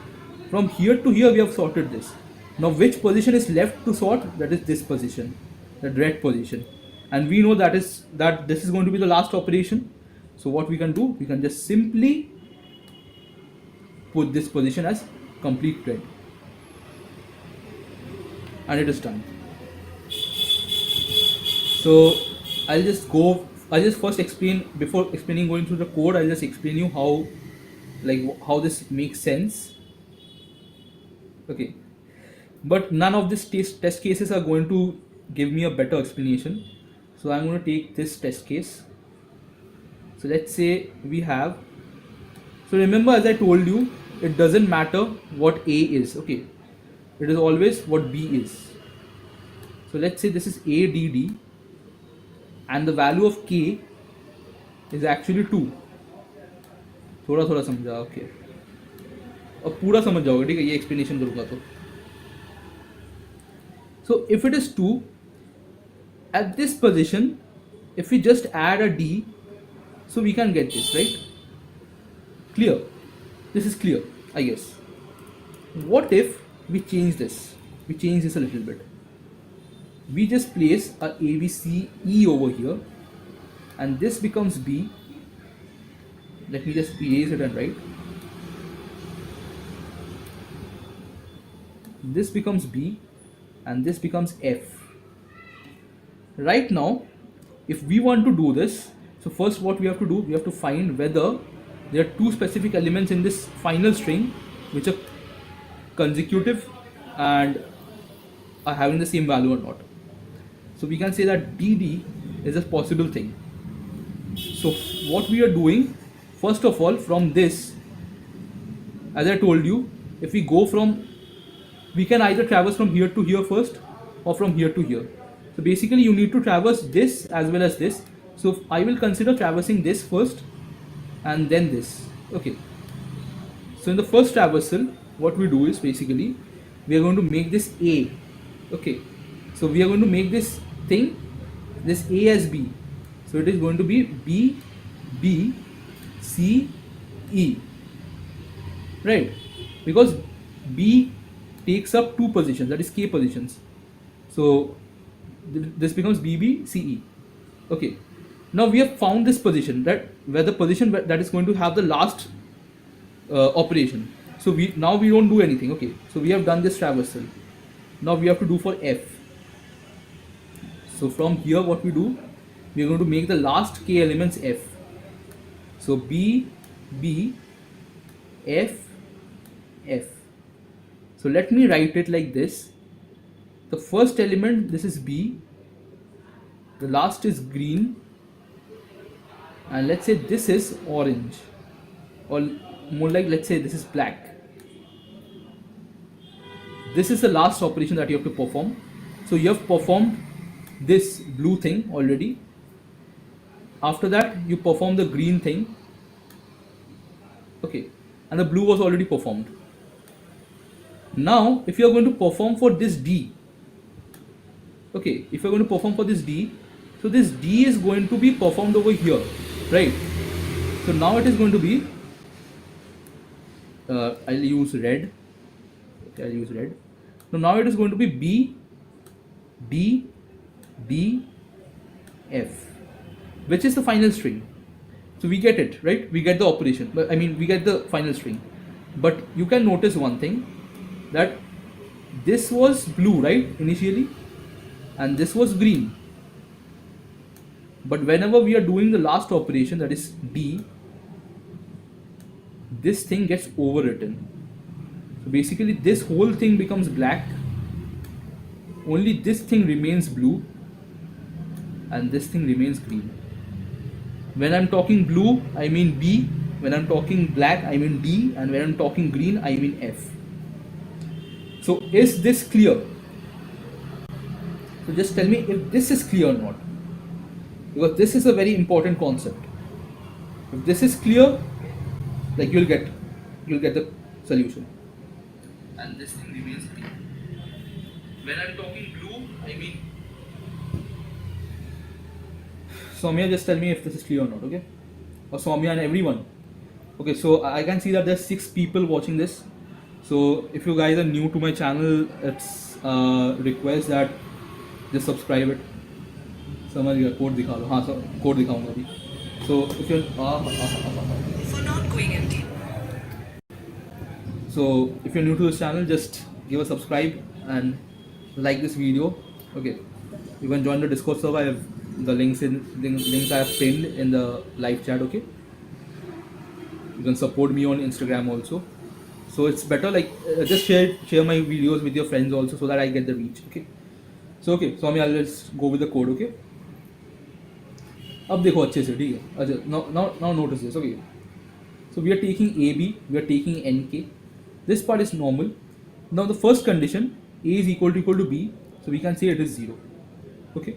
From here to here we have sorted this. Now which position is left to sort? That is this position, the red position, and we know that this is going to be the last operation. So what we can do, we can just simply put this position as complete red, and it is done. So I'll just first explain, before explaining going through the code, I'll just explain you how this makes sense. Okay, but none of these test cases are going to give me a better explanation. So I'm going to take this test case. So let's say we have, so remember, as I told you, it doesn't matter what A is, okay, it is always what B is. So let's say this is ADD, and the value of K is actually 2. थोड़ा समझा, okay, अब पूरा समझ जाओगे, ठीक है, ये explanation करूँगा तो. So if it is 2, at this position, if we just add a D, so we can get this, right? Clear? This is clear, I guess. What if we change this? We change this a little bit. We just place a A, B, C, E over here, and this becomes B. Let me just erase it and write. This becomes B, and this becomes F. Right now, if we want to do this, so first what we have to do, we have to find whether there are two specific elements in this final string which are consecutive and are having the same value or not. So we can say that DD is a possible thing. So what we are doing, first of all, from this, as I told you, if we go from, we can either traverse from here to here first or from here to here. So basically you need to traverse this as well as this. So I will consider traversing this first and then this. Okay. So in the first traversal, what we do is basically we are going to make this A. Okay. So we are going to make this thing, this A as B. So it is going to be B, B, C, E. Right? Because B takes up two positions, that is K positions. So this becomes BB, CE. Okay. Now we have found this position, that where the position that is going to have the last operation. So now we don't do anything. Okay. So we have done this traversal. Now we have to do for F. So from here what we do, we are going to make the last K elements F. So B, B, F, F. So let me write it like this. The first element, this is B. The last is green. And let's say this is orange. Or more like, let's say this is black. This is the last operation that you have to perform. So you have performed this blue thing already. After that, you perform the green thing. Okay. And the blue was already performed. Now, if you are going to perform for this D, okay, if you are going to perform for this D, so this D is going to be performed over here, right? So now it is going to be, I'll use red. Okay, I'll use red. So now it is going to be B, D, D, F, which is the final string. So we get it, right? We get the operation, but I mean, we get the final string. But you can notice one thing, that this was blue, right, initially, and this was green. But whenever we are doing the last operation, that is D, this thing gets overwritten. So basically this whole thing becomes black, only this thing remains blue, and this thing remains green. When I'm talking blue, I mean B. When I'm talking black, I mean D. And when I'm talking green, I mean F. So is this clear? So just tell me if this is clear or not, because this is a very important concept. If this is clear, like you'll get the solution. And this thing remains green. When I'm talking blue, I mean, Soumya, just tell me if this is clear or not, okay? Or Soumya and everyone. Okay, so I can see that there's 6 people watching this. So if you guys are new to my channel, it's request that just subscribe it. समझ गया, code दिखा लो. हाँ, code दिखाऊंगा अभी. So if you're for not going empty. So if you're new to this channel, just give a subscribe and like this video. Okay, you can join the Discord server. I have the links I have pinned in the live chat. Okay, you can support me on Instagram also. So it's better, like just share my videos with your friends also, so that I get the reach. Okay. So okay, so let's go with the code. Okay. अब देखो अच्छे से, ठीक है. अच्छा, now notice this. Okay. So we are taking AB, we are taking NK. This part is normal. Now the first condition, A is equal to B, so we can say it is 0. Okay.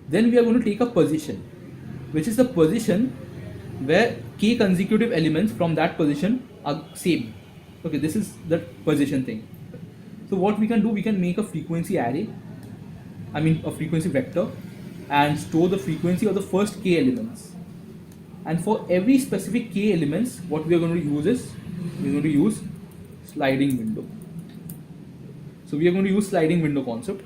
Then we are going to take a position, which is the position where K consecutive elements from that position are same. Okay, this is the position thing. So what we can do, we can make a frequency array, I mean a frequency vector, and store the frequency of the first K elements. And for every specific K elements, what we are going to use is, we are going to use sliding window. So we are going to use sliding window concept.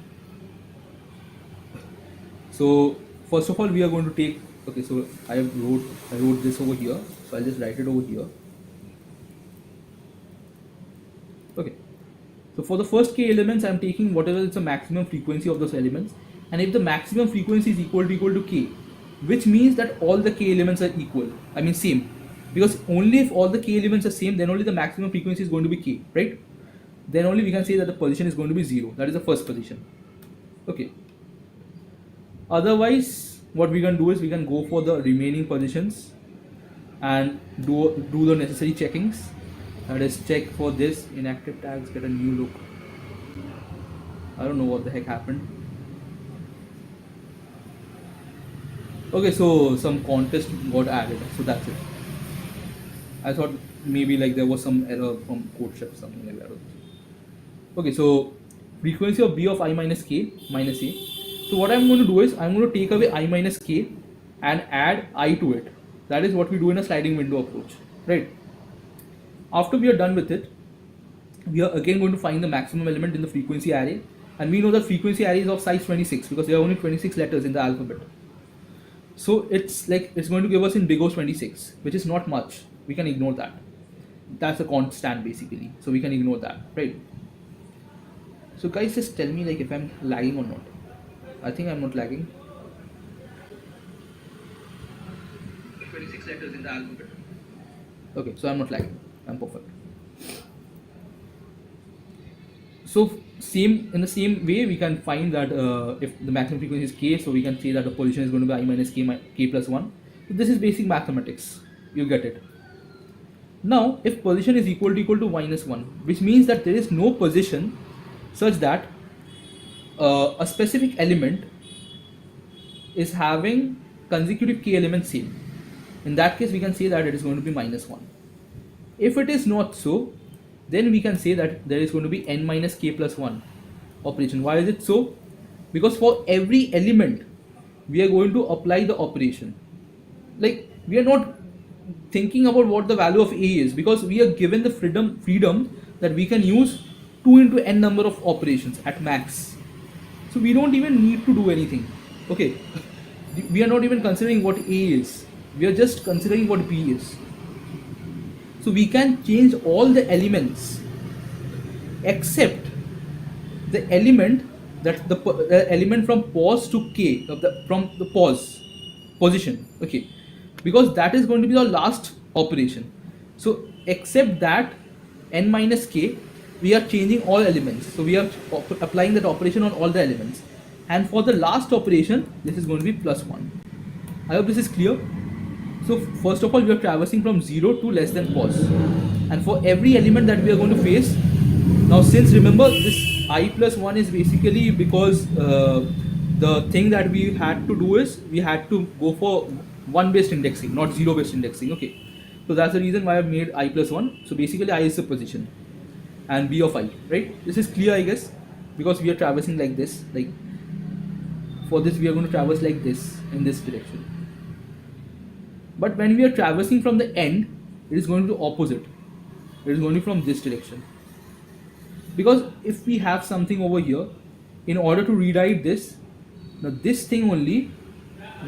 So first of all, we are going to take, okay, so I wrote this over here, so I'll just write it over here. Okay, so for the first K elements, I'm taking whatever is the maximum frequency of those elements, and if the maximum frequency is equal to K, which means that all the K elements are equal, I mean same, because only if all the K elements are same, then only the maximum frequency is going to be K, right? Then only we can say that the position is going to be 0, that is the first position. Okay. Otherwise, what we can do is we can go for the remaining positions. and do the necessary checkings. That is, check for this inactive tags, get a new look. I don't know what the heck happened. Okay, so some contest got added, so that's it. I thought maybe like there was some error from Codechef, something like that. Okay, so frequency of b of I minus k minus a. So what I'm going to do is I'm going to take away I minus k and add I to it. That is what we do in a sliding window approach, right? After we are done with it, we are again going to find the maximum element in the frequency array, and we know that frequency array is of size 26 because there are only 26 letters in the alphabet. So it's like it's going to give us in big O 26, which is not much. We can ignore that. That's a constant basically, so we can ignore that, right? So guys, just tell me like if I'm lagging or not. I think I'm not lagging. 26 letters in the alphabet. Okay, so I'm not lagging. I'm perfect. So same in the same way we can find that if the maximum frequency is k, so we can say that the position is going to be I minus k plus 1. So this is basic mathematics. You get it. Now if position is equal to minus 1, which means that there is no position such that a specific element is having consecutive k elements same. In that case we can say that it is going to be minus 1. If it is not so, then we can say that there is going to be n minus k plus 1 operation. Why is it so? Because for every element we are going to apply the operation. Like we are not thinking about what the value of a is, because we are given the freedom that we can use 2 into n number of operations at max. So we don't even need to do anything. Okay, we are not even considering what a is, we are just considering what b is. So we can change all the elements except the element that the element from pause to k from the pause position. Okay, because that is going to be the last operation. So except that n minus k, we are changing all elements. So we are applying that operation on all the elements. And for the last operation, this is going to be plus 1. I hope this is clear. So first of all, we are traversing from 0 to less than pause. And for every element that we are going to face, now since remember this I plus 1 is basically because the thing that we had to do is we had to go for 1 based indexing, not 0 based indexing. Okay, so that's the reason why I've made I plus 1. So basically I is the position and b of I, right? This is clear, I guess, because we are traversing like this. Like for this we are going to traverse like this in this direction. But when we are traversing from the end, it is going to be opposite. It is going to be from this direction. Because if we have something over here, in order to rewrite this, now this thing only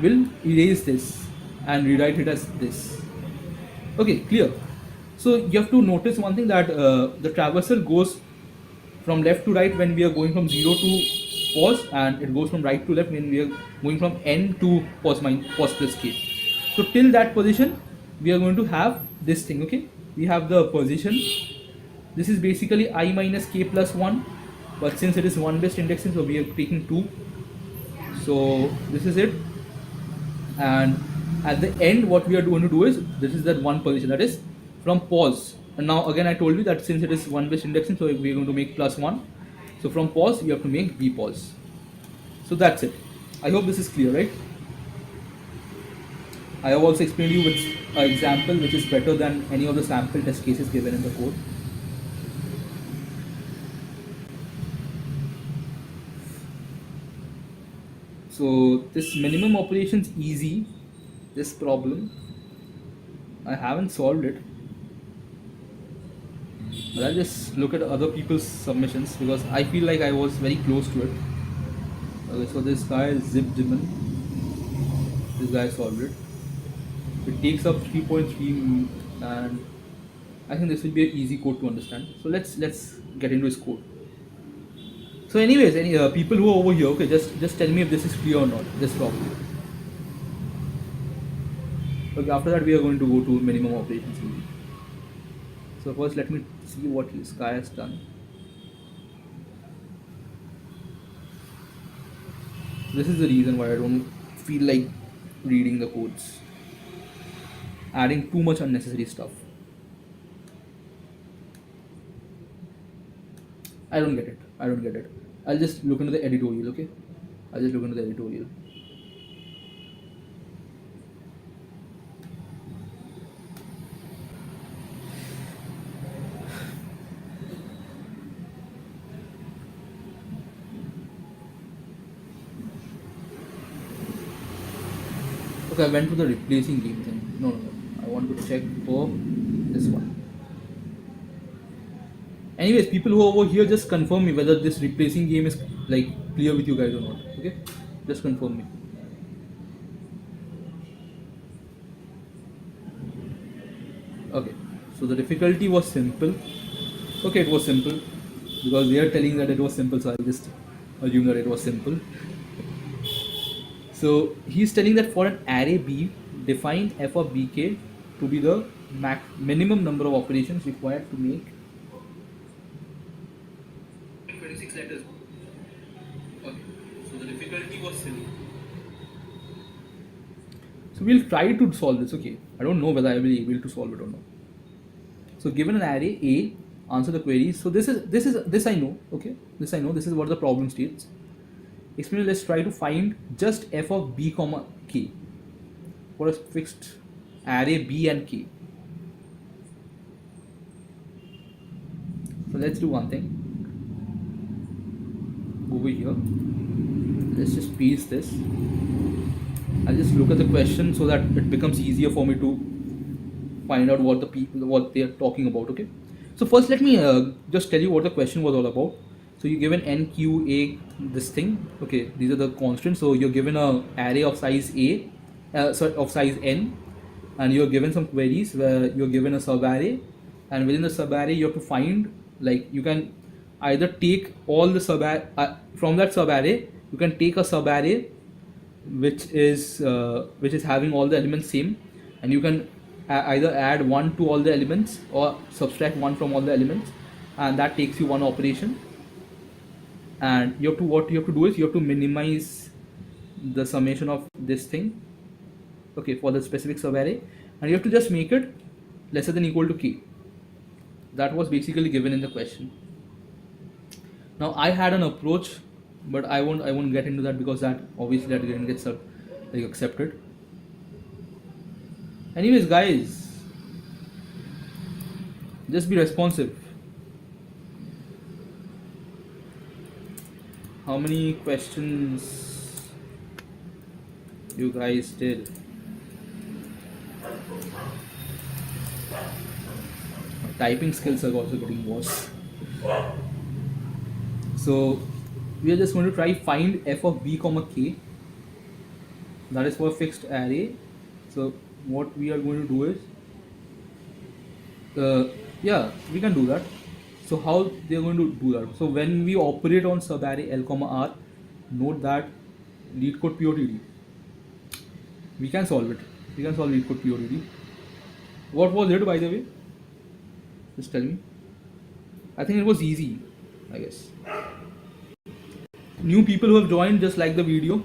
will erase this and rewrite it as this. Okay, clear. So you have to notice one thing, that the traversal goes from left to right when we are going from 0 to pause, and it goes from right to left when we are going from n to pause plus k. So till that position we are going to have this thing. Okay, we have the position. This is basically I minus k plus 1, but since it is 1 based indexing, so we are taking 2. So this is it, and at the end what we are going to do is this is that one position, that is from pause. And now again I told you that since it is 1 based indexing, so we are going to make plus 1. So from pause you have to make b pause. So that's it. I hope this is clear, right? I have also explained you with an example which is better than any of the sample test cases given in the code. So this minimum operation is easy. This problem, I haven't solved it, but I'll just look at other people's submissions because I feel like I was very close to it. Okay, so this guy is Zip Jimin. This guy solved it. It takes up 3.3, and I think this will be an easy code to understand. So let's get into his code. So anyways, any people who are over here, okay, just tell me if this is clear or not, this problem. Okay, after that we are going to go to minimum operations. So first let me see what this guy has done. This is the reason why I don't feel like reading the codes. adding too much unnecessary stuff. I don't get it. I don't get it. I'll just look into the editorial, okay? I'll just look into the editorial. Okay, I went to the replacing game thing. No, no, no. I want to check for this one. Anyways, people who are over here, just confirm me whether this replacing game is like clear with you guys or not. Okay, just confirm me. Okay, so the difficulty was simple. Okay, it was simple because they are telling that it was simple, so I just assume that it was simple. So he's telling that for an array B, define f of bk to be the minimum number of operations required to make 26 letters. Okay, so the difficulty was silly. So we'll try to solve this. Okay, I don't know whether I will be able to solve it or not. So given an array A, answer the queries. So this I know. Okay, this I know. This is what the problem states. Experiment. Let's try to find just f of b comma k for a fixed array b and k. So let's do one thing. Over here, let's just paste this. I'll just look at the question so that it becomes easier for me to find out what they are talking about. Okay, so first let me just tell you what the question was all about. So you're given n, q, a, this thing. Okay, these are the constants. So you're given a array of size a, of size n, and you're given some queries where you're given a subarray, and within the subarray you have to find, like, you can either take all the from that subarray you can take a subarray which is having all the elements same, and you can either add 1 to all the elements or subtract 1 from all the elements, and that takes you one operation. And what you have to do is you have to minimize the summation of this thing, okay, for the specific subarray, and you have to just make it lesser than equal to k. That was basically given in the question. Now I had an approach, but I won't get into that because that obviously that didn't get like accepted. Anyways, guys, just be responsive. How many questions you guys did? My typing skills are also getting worse. So we are just going to try find f of b comma k. That is for a fixed array. So what we are going to do is, yeah, we can do that. So how they are going to do that? So when we operate on subarray L comma R, note that lead code POTD. We can solve it. We can solve lead code POTD. What was it, by the way? Just tell me. I think it was easy, I guess. New people who have joined, just like the video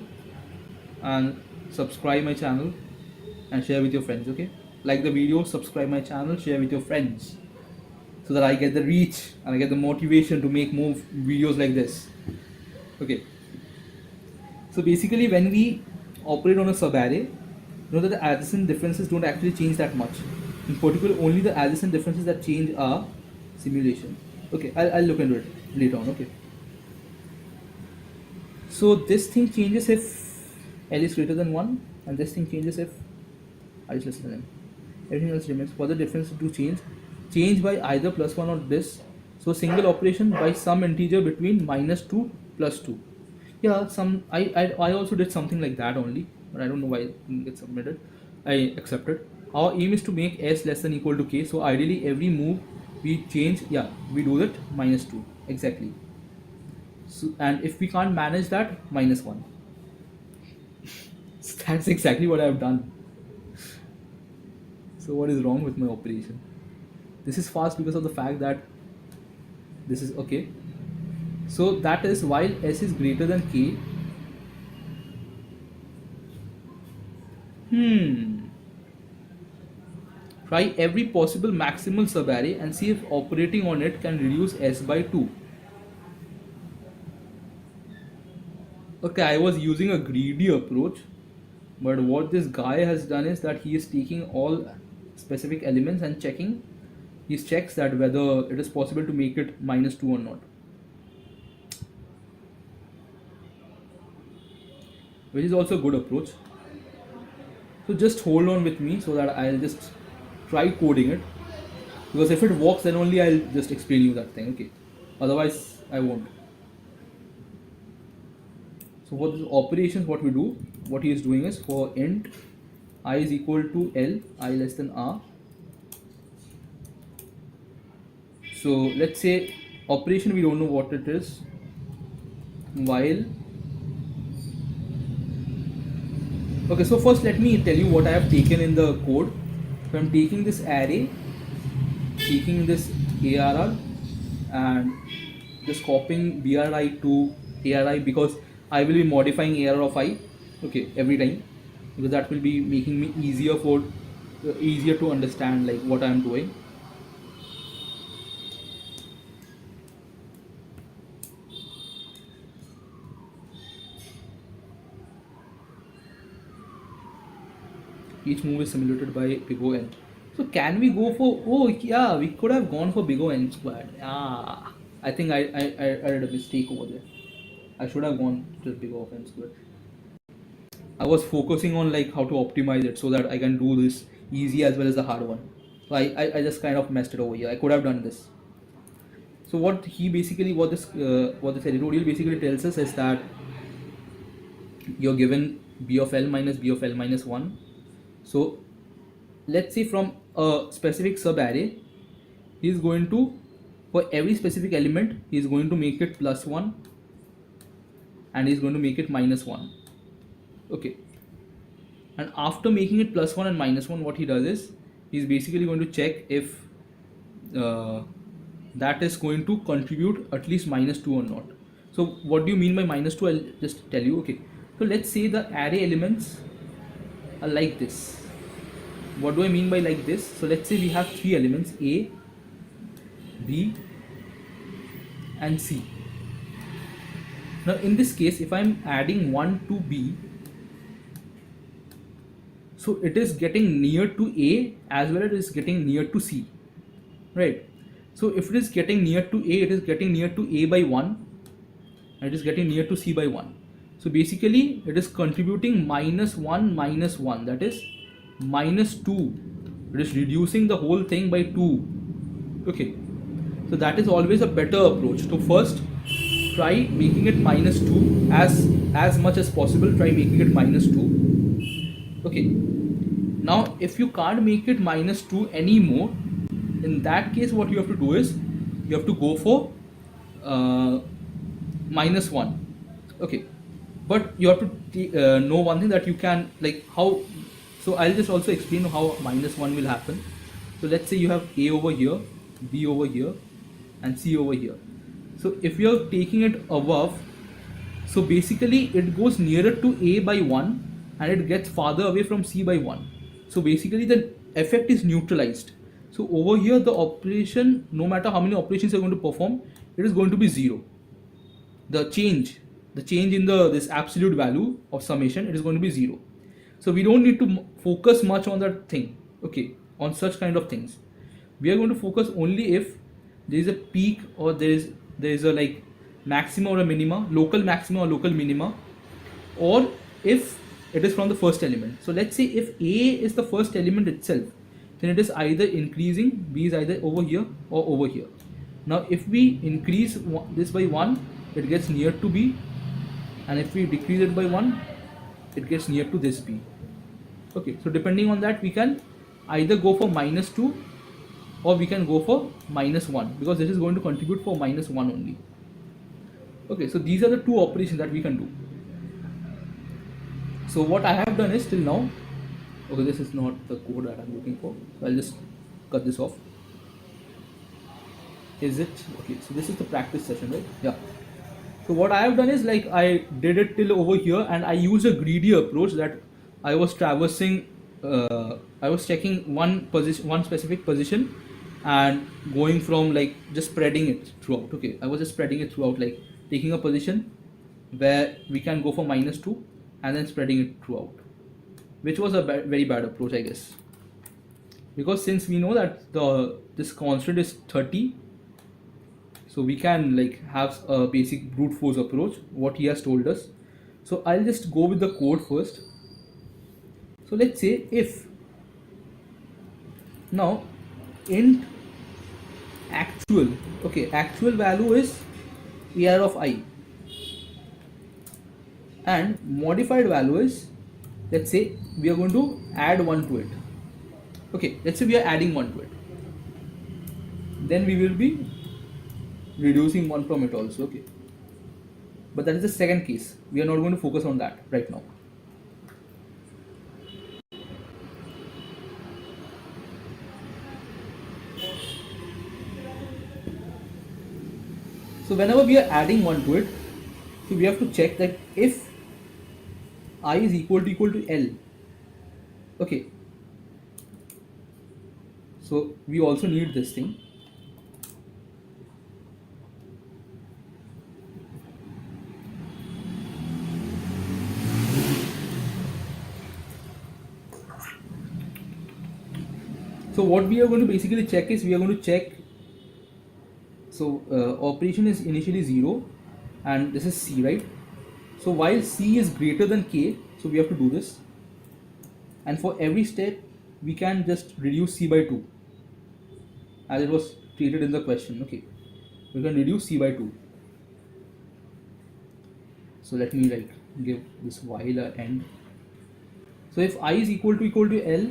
and subscribe my channel and share with your friends. Okay, like the video, subscribe my channel, share with your friends, so that I get the reach and I get the motivation to make more videos like this. Okay, so basically when we operate on a subarray, know that the adjacent differences don't actually change that much. In particular, only the adjacent differences that change are simulation. Okay, I'll look into it later on. Okay, so this thing changes if L is greater than 1, and this thing changes if I is less than M. Everything else remains. For the difference to change by either +1 or this. So single operation by some integer between -2 +2. Yeah, I also did something like that only, but I don't know why it didn't get submitted. I accepted. Our aim is to make s less than equal to k. So ideally every move we change, yeah, we do that -2 exactly. So, and if we can't manage that, -1. So that's exactly what I've done. So what is wrong with my operation? This is fast because of the fact that this is okay. So that is while s is greater than k. Try every possible maximal subarray and see if operating on it can reduce S by 2. Okay, I was using a greedy approach, but what this guy has done is that he is taking all specific elements and checking. He checks that whether it is possible to make it minus 2 or not, which is also a good approach. So just hold on with me so that I'll just try coding it, because if it works then only I'll just explain you that thing, okay? Otherwise I won't. So for this operations, what we do, what he is doing is, for int I is equal to L, I less than R. So let's say operation, we don't know what it is, while. Okay, so first let me tell you what I have taken in the code. So I'm taking this array, taking this ARR and just copying BRI to ARI, because I will be modifying ARR of I, okay, every time, because that will be making me easier to understand like what I am doing. Each move is simulated by big O n. So can we go for, oh yeah, we could have gone for big O n squared. Ah, I think I did a mistake over there. I should have gone to big O n squared. I was focusing on like how to optimize it so that I can do this easy as well as the hard one. So I just kind of messed it over here. I could have done this. So what he basically, what this editorial basically tells us is that you're given b of L minus 1. So let's say from a specific subarray, he is going to, for every specific element, he is going to make it plus 1 and he is going to make it minus 1. Okay. And after making it plus 1 and minus 1, what he does is, he is basically going to check if that is going to contribute at least minus 2 or not. So what do you mean by minus 2? I'll just tell you. Okay. So let's say the array elements are like this. What do I mean by like this? So let's say we have 3 elements, A, B and C. Now in this case, if I'm adding 1 to B, so it is getting near to A as well as it is getting near to C, right? So if it is getting near to A, it is getting near to A by 1 and it is getting near to C by 1. So basically it is contributing minus 1, that is minus 2. It is reducing the whole thing by 2. Okay, so that is always a better approach. So first try making it minus 2 as much as possible. Try making it minus 2. Okay, now if you can't make it minus 2 anymore, in that case what you have to do is you have to go for minus 1. Okay, but you have to know one thing, that you can like how. So I'll just also explain how minus 1 will happen. So let's say you have A over here, B over here and C over here. So if you're taking it above, so basically it goes nearer to A by 1 and it gets farther away from C by 1. So basically the effect is neutralized. So over here the operation, no matter how many operations you're going to perform, it is going to be 0. The change in this absolute value of summation, it is going to be 0. So we don't need to focus much on that thing, okay, on such kind of things. We are going to focus only if there is a peak or there is a like maxima or a minima, local maxima or local minima, or if it is from the first element. So let's say if A is the first element itself, then it is either increasing, B is either over here or over here. Now if we increase this by 1, it gets near to B, and if we decrease it by 1, it gets near to this B. Okay, so depending on that, we can either go for minus 2 or we can go for minus 1, because this is going to contribute for minus 1 only. Okay, so these are the 2 operations that we can do. So what I have done is till now, okay, this is not the code that I'm looking for, so I'll just cut this off. Is it okay? So this is the practice session, right? Yeah. So what I have done is like I did it till over here and I used a greedy approach, that I was traversing I was checking one position, one specific position, and going from like just spreading it throughout. Okay, I was just spreading it throughout, like taking a position where we can go for -2 and then spreading it throughout, which was a very bad approach, I guess. Because since we know that this constant is 30, so we can like have a basic brute force approach, what he has told us. So I'll just go with the code first. So let's say if now int actual, okay, actual value is AR of I, and modified value is, let's say we are going to add 1 to it. Okay, let's say we are adding 1 to it, then we will be reducing 1 from it also. Okay, but that is the second case, we are not going to focus on that right now. So whenever we are adding 1 to it, so we have to check that if I is equal to L. Okay, so we also need this thing. So what we are going to basically check is, we are going to check, so operation is initially 0 and this is C, right? So while C is greater than K, so we have to do this, and for every step we can just reduce C by 2 as it was treated in the question. Okay, we can reduce C by 2. So let me like give this while a end. So if I is equal to L,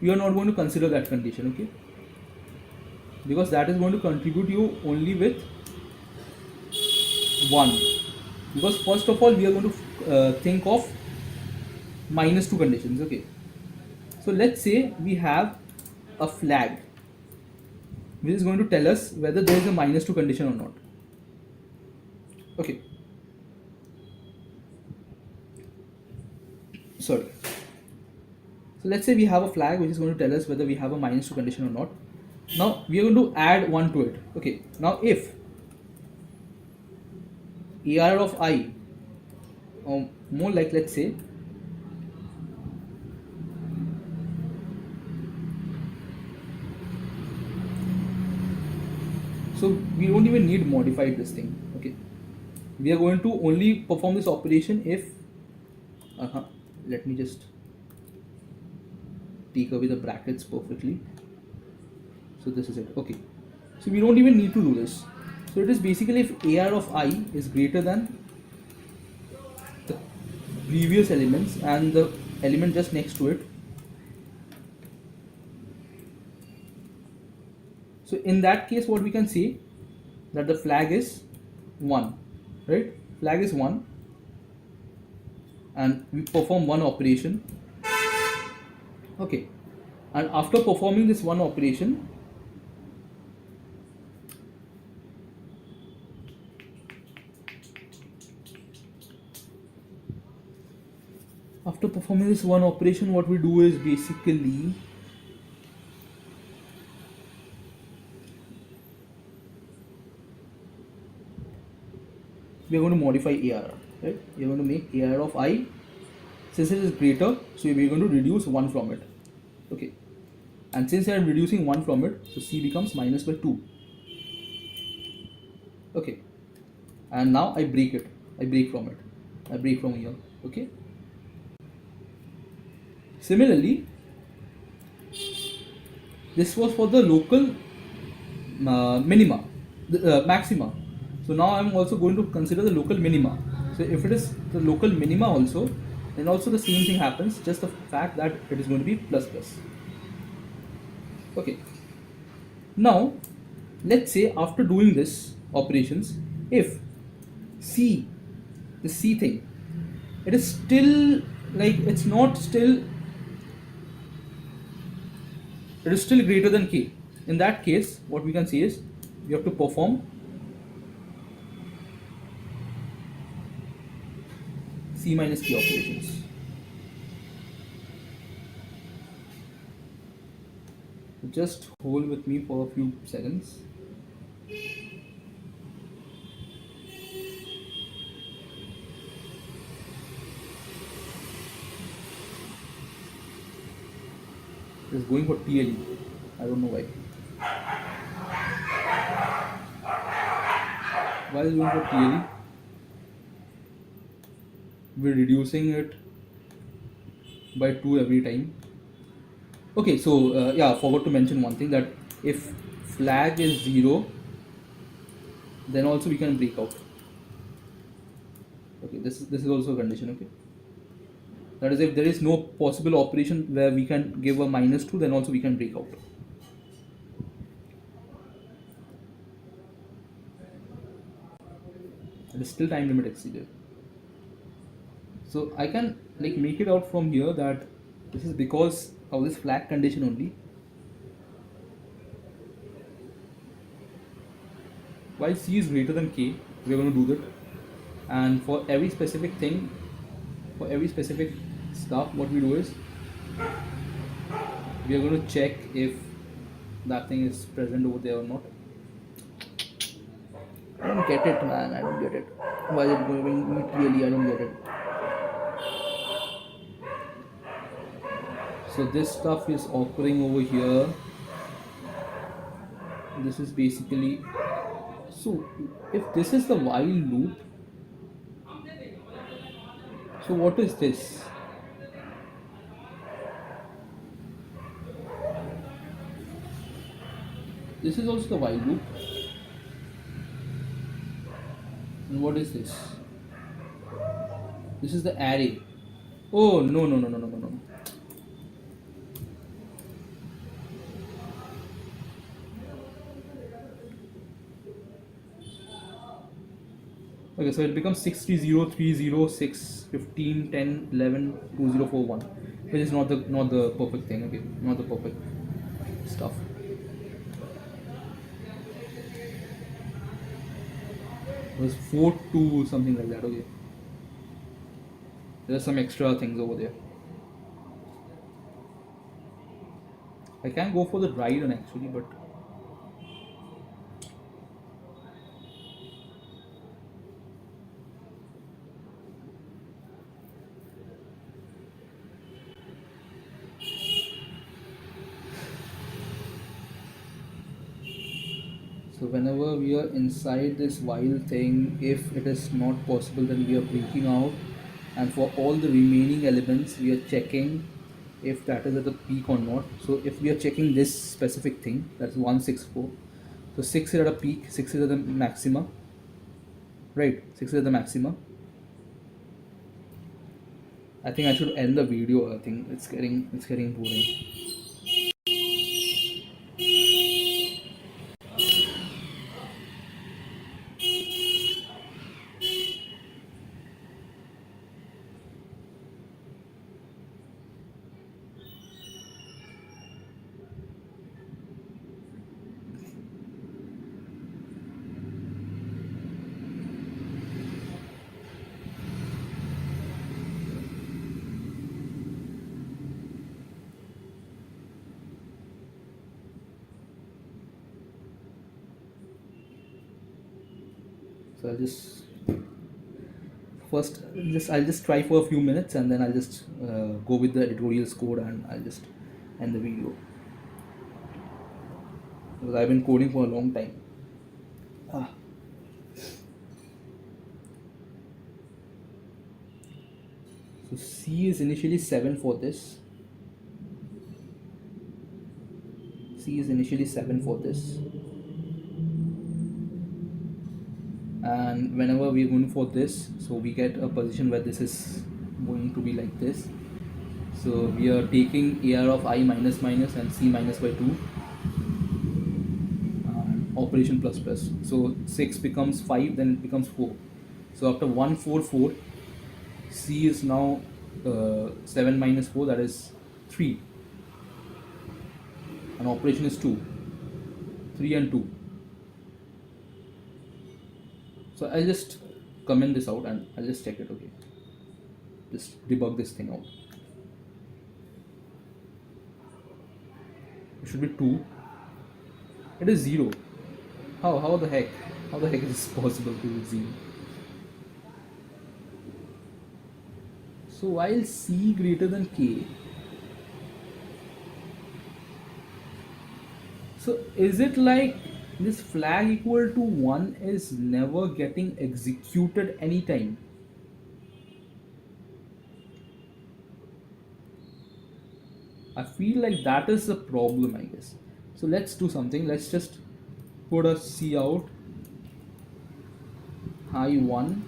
we are not going to consider that condition, okay, because that is going to contribute you only with 1, because first of all we are going to think of -2 conditions. Okay, so let's say we have a flag which is going to tell us whether there is a -2 condition or not. Okay, sorry. So let's say we have a flag which is going to tell us whether we have a -2 condition or not. Now we are going to add 1 to it. Okay, now if AR of I, or more like, let's say so we don't even need modified this thing. Okay, we are going to only perform this operation if let me just take away the brackets perfectly. So this is it. Okay, so we don't even need to do this. So it is basically if AR of I is greater than the previous elements and the element just next to it. So in that case, what we can say, that the flag is 1, right? Flag is 1, and we perform one operation. Okay, and after performing this one operation, what we do is basically we are going to modify AR, right? We are going to make AR of I, since it is greater, so we are going to reduce 1 from it. Okay, and since I am reducing 1 from it, so C becomes minus by 2. Okay, and now I break it, I break from it, I break from here. Okay, similarly this was for the local minima, the maxima. So now I'm also going to consider the local minima. So if it is the local minima also, then also the same thing happens, just the fact that it is going to be plus plus. Okay, now let's say after doing this operations, if C, the C thing, it is still like, it's not still, it is still greater than K. In that case, what we can say is we have to perform C minus K operations. just hold with me for a few seconds. It's going for TLE. I don't know why. Why is it going for TLE? We're reducing it by 2 every time. Okay, so yeah, forgot to mention one thing, that if flag is 0, then also we can break out. Okay, this is also a condition. Okay, that is, if there is no possible operation where we can give a -2, then also we can break out. It is still time limit exceeded. So I can like make it out from here that this is because of this flag condition only. While C is greater than K, we are going to do that. And for every specific thing, for every specific stuff, what we do is we are going to check if that thing is present over there or not. I don't get it, man. I don't get it. Why is it going really? I don't get it. So this stuff is occurring over here. This is basically, so if this is the while loop, so what is this? This is also the while loop. And what is this? This is the array. Oh, no, no, no, no, no, no, no. Okay, so it becomes 63030 15 10 11 2041, which is not the perfect thing. Okay, not the perfect stuff. It was 4 2 something like that. Okay, there's some extra things over there. I can go for the dry run actually, but so whenever we are inside this while thing, if it is not possible, then we are breaking out, and for all the remaining elements we are checking if that is at the peak or not. So if we are checking this specific thing, that's 164, so 6 is at a peak, 6 is at the maxima, right? 6 is at the maxima. I think I should end the video. I think it's getting boring. So I'll just try for a few minutes, and then I'll just go with the editorial's code, and I'll just end the video, because I've been coding for a long time. So C is initially 7 for this. C is initially 7 for this. And whenever we're going for this, so we get a position where this is going to be like this. So we are taking AR of I minus minus and C minus by 2, and operation plus plus. So 6 becomes 5, then it becomes 4. So after 1 4 4, C is now 7 minus 4, that is 3, and operation is 2, 3 and 2. So I'll just comment this out and I'll just check it. Okay, just debug this thing out. It should be 2. It is 0. How the heck? How the heck is this possible to be 0? So while C greater than K, so is it like this flag equal to 1 is never getting executed anytime? I feel like that is the problem, I guess. So let's do something. Let's just put a C out. I1.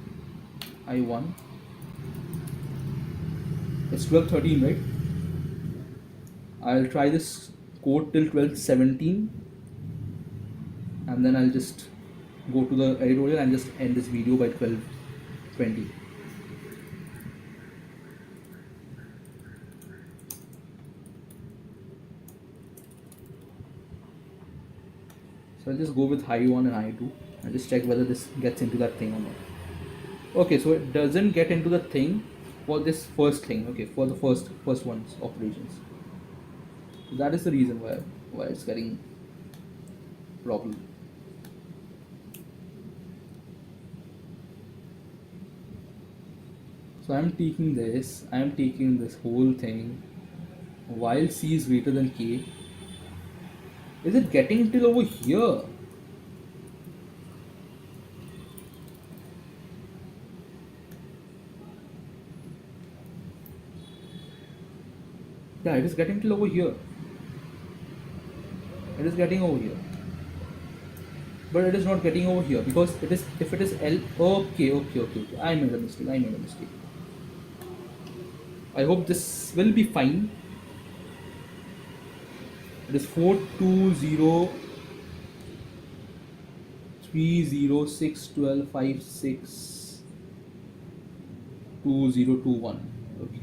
It's 12:13, right? I'll try this code till 12:17, and then I'll just go to the editorial and just end this video by 12:20. So I'll just go with high 1 and high 2 and just check whether this gets into that thing or not. Okay, so it doesn't get into the thing for this first thing. Okay, for the first one's operations. So that is the reason why it's getting problem. So I'm taking this whole thing while C is greater than K. Is it getting till over here? Yeah, it is getting till over here. It is getting over here. But it is not getting over here because it is, if it is L, okay. I made a mistake. I hope this will be fine. It is 420306125622021. Okay.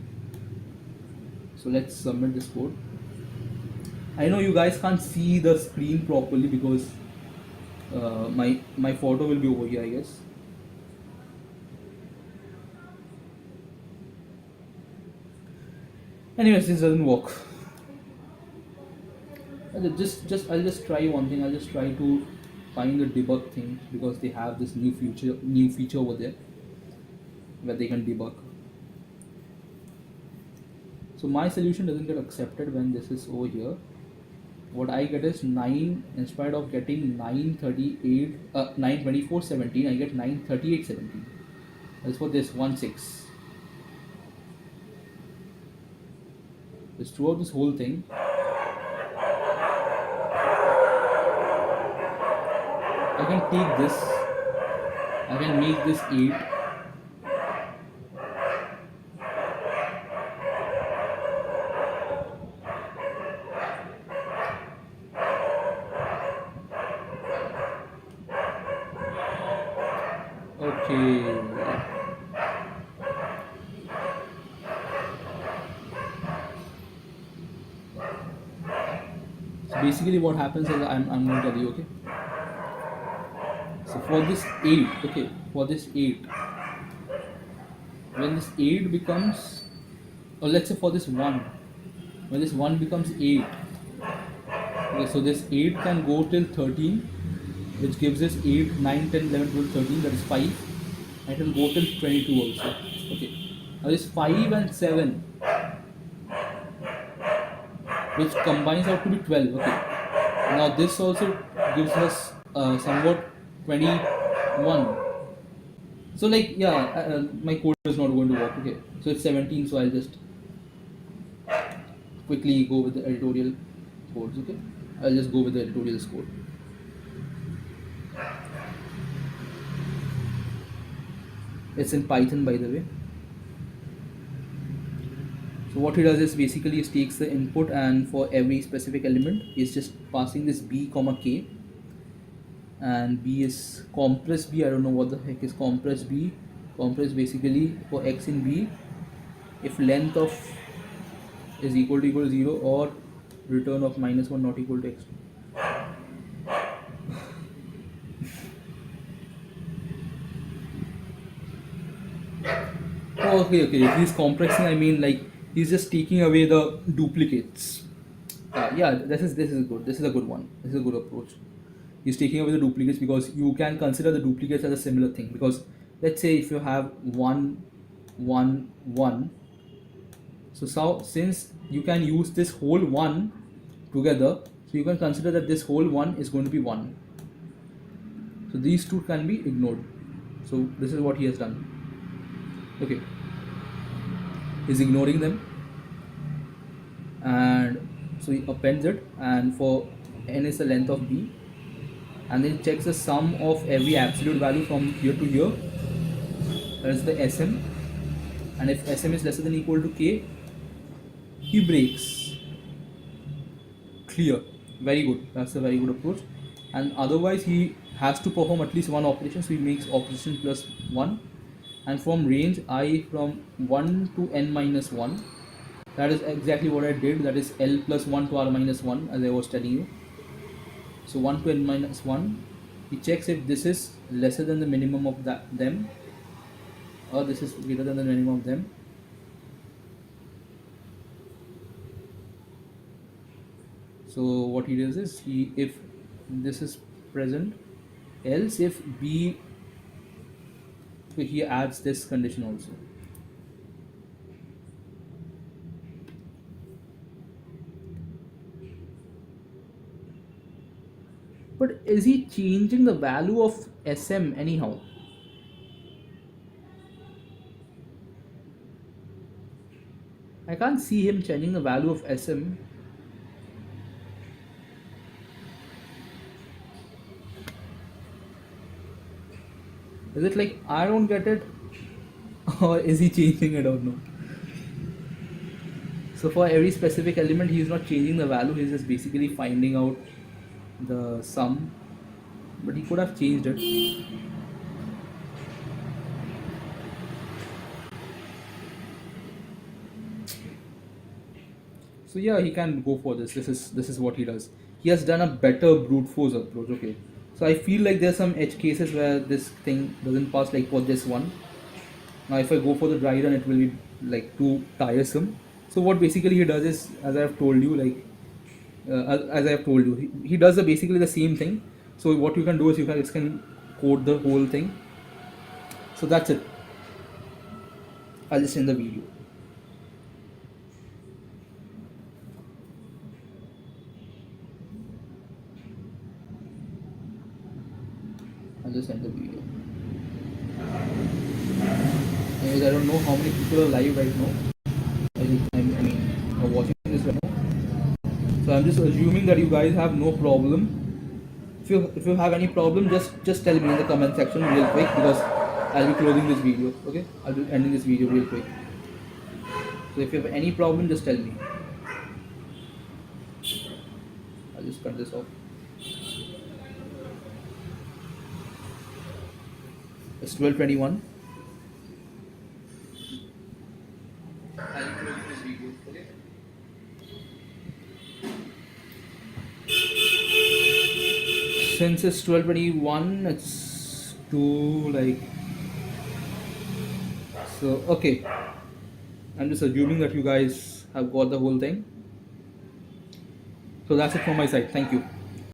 So let's submit this code. I know you guys can't see the screen properly because my photo will be over here, I guess. Anyways, this doesn't work. I'll just try one thing. I'll just try to find the debug thing because they have this new feature over there where they can debug. So my solution doesn't get accepted when this is over here. What I get is 9, instead of getting 92417, I get 93817. That's for this 16. Just throughout this whole thing, I can take this, I can make this 8. Okay. So basically what happens is I'm going to tell you, okay? So for this 8, okay, when this 8 becomes, or let's say for this 1, when this 1 becomes 8, okay, so this 8 can go till 13, which gives us 8, 9, 10, 11, 12, 13, that is 5, and it will go till 22 also. Okay, now this 5 and 7, which combines out to be 12. Okay, now this also gives us somewhat 21. So like, yeah, my code is not going to work. Okay, so it's 17, so I'll just quickly go with the editorial codes. Okay, I'll just go with the editorial code. It's in Python, by the way. So what he does is basically he takes the input, and for every specific element he's just passing this b comma k, and b is compress b. I don't know what the heck is compress b. Compress basically for x in b, if length of is equal to 0 or return of -1 not equal to x2. Okay, if he's compressing, I mean like he's just taking away the duplicates. Yeah, this is good. This is a good one. This is a good approach. He's taking away the duplicates because you can consider the duplicates as a similar thing. Because let's say if you have 1, 1, 1, so since you can use this whole 1 together, so you can consider that this whole 1 is going to be 1. So these two can be ignored. So this is what he has done. Okay, he's ignoring them, and so he appends it, and for n is the length of b, and then checks the sum of every absolute value from here to here. That is the sm, and if sm is lesser than or equal to k, he breaks. Clear. Very good. That's a very good approach. And otherwise he has to perform at least one operation, so he makes operation plus 1, and from range I from 1 to n minus 1, that is exactly what I did. That is L plus 1 to R minus 1, as I was telling you. So 1 to n minus 1, he checks if this is lesser than the minimum of them, or this is greater than the minimum of them. So what he does is, if this is present, else if b, so he adds this condition also. But is he changing the value of sm anyhow? I can't see him changing the value of sm. Is it like I don't get it, or is he changing it? I don't know. So for every specific element, he is not changing the value. He is just basically finding out the sum, but he could have changed it. So yeah, he can go for this. This is what he does. He has done a better brute force approach. Okay, so I feel like there's some edge cases where this thing doesn't pass, like for this one. Now if I go for the dry run, it will be like too tiresome. So what basically he does is, as I have told you, as I have told you, he does basically the same thing. So what you can do is you can code the whole thing. So that's it. I'll just end the video. I'll just end the video. Anyways, I don't know how many people are live right now. Are watching this right now. So I'm just assuming that you guys have no problem. If you have any problem, just tell me in the comment section real quick, because I'll be closing this video. Okay, I'll be ending this video real quick. So if you have any problem, just tell me. I'll just cut this off. It's 12:21. I'll be closing this video. Okay. Since it's 12:21, it's too like. So okay, I'm just assuming that you guys have got the whole thing. So that's it from my side. Thank you.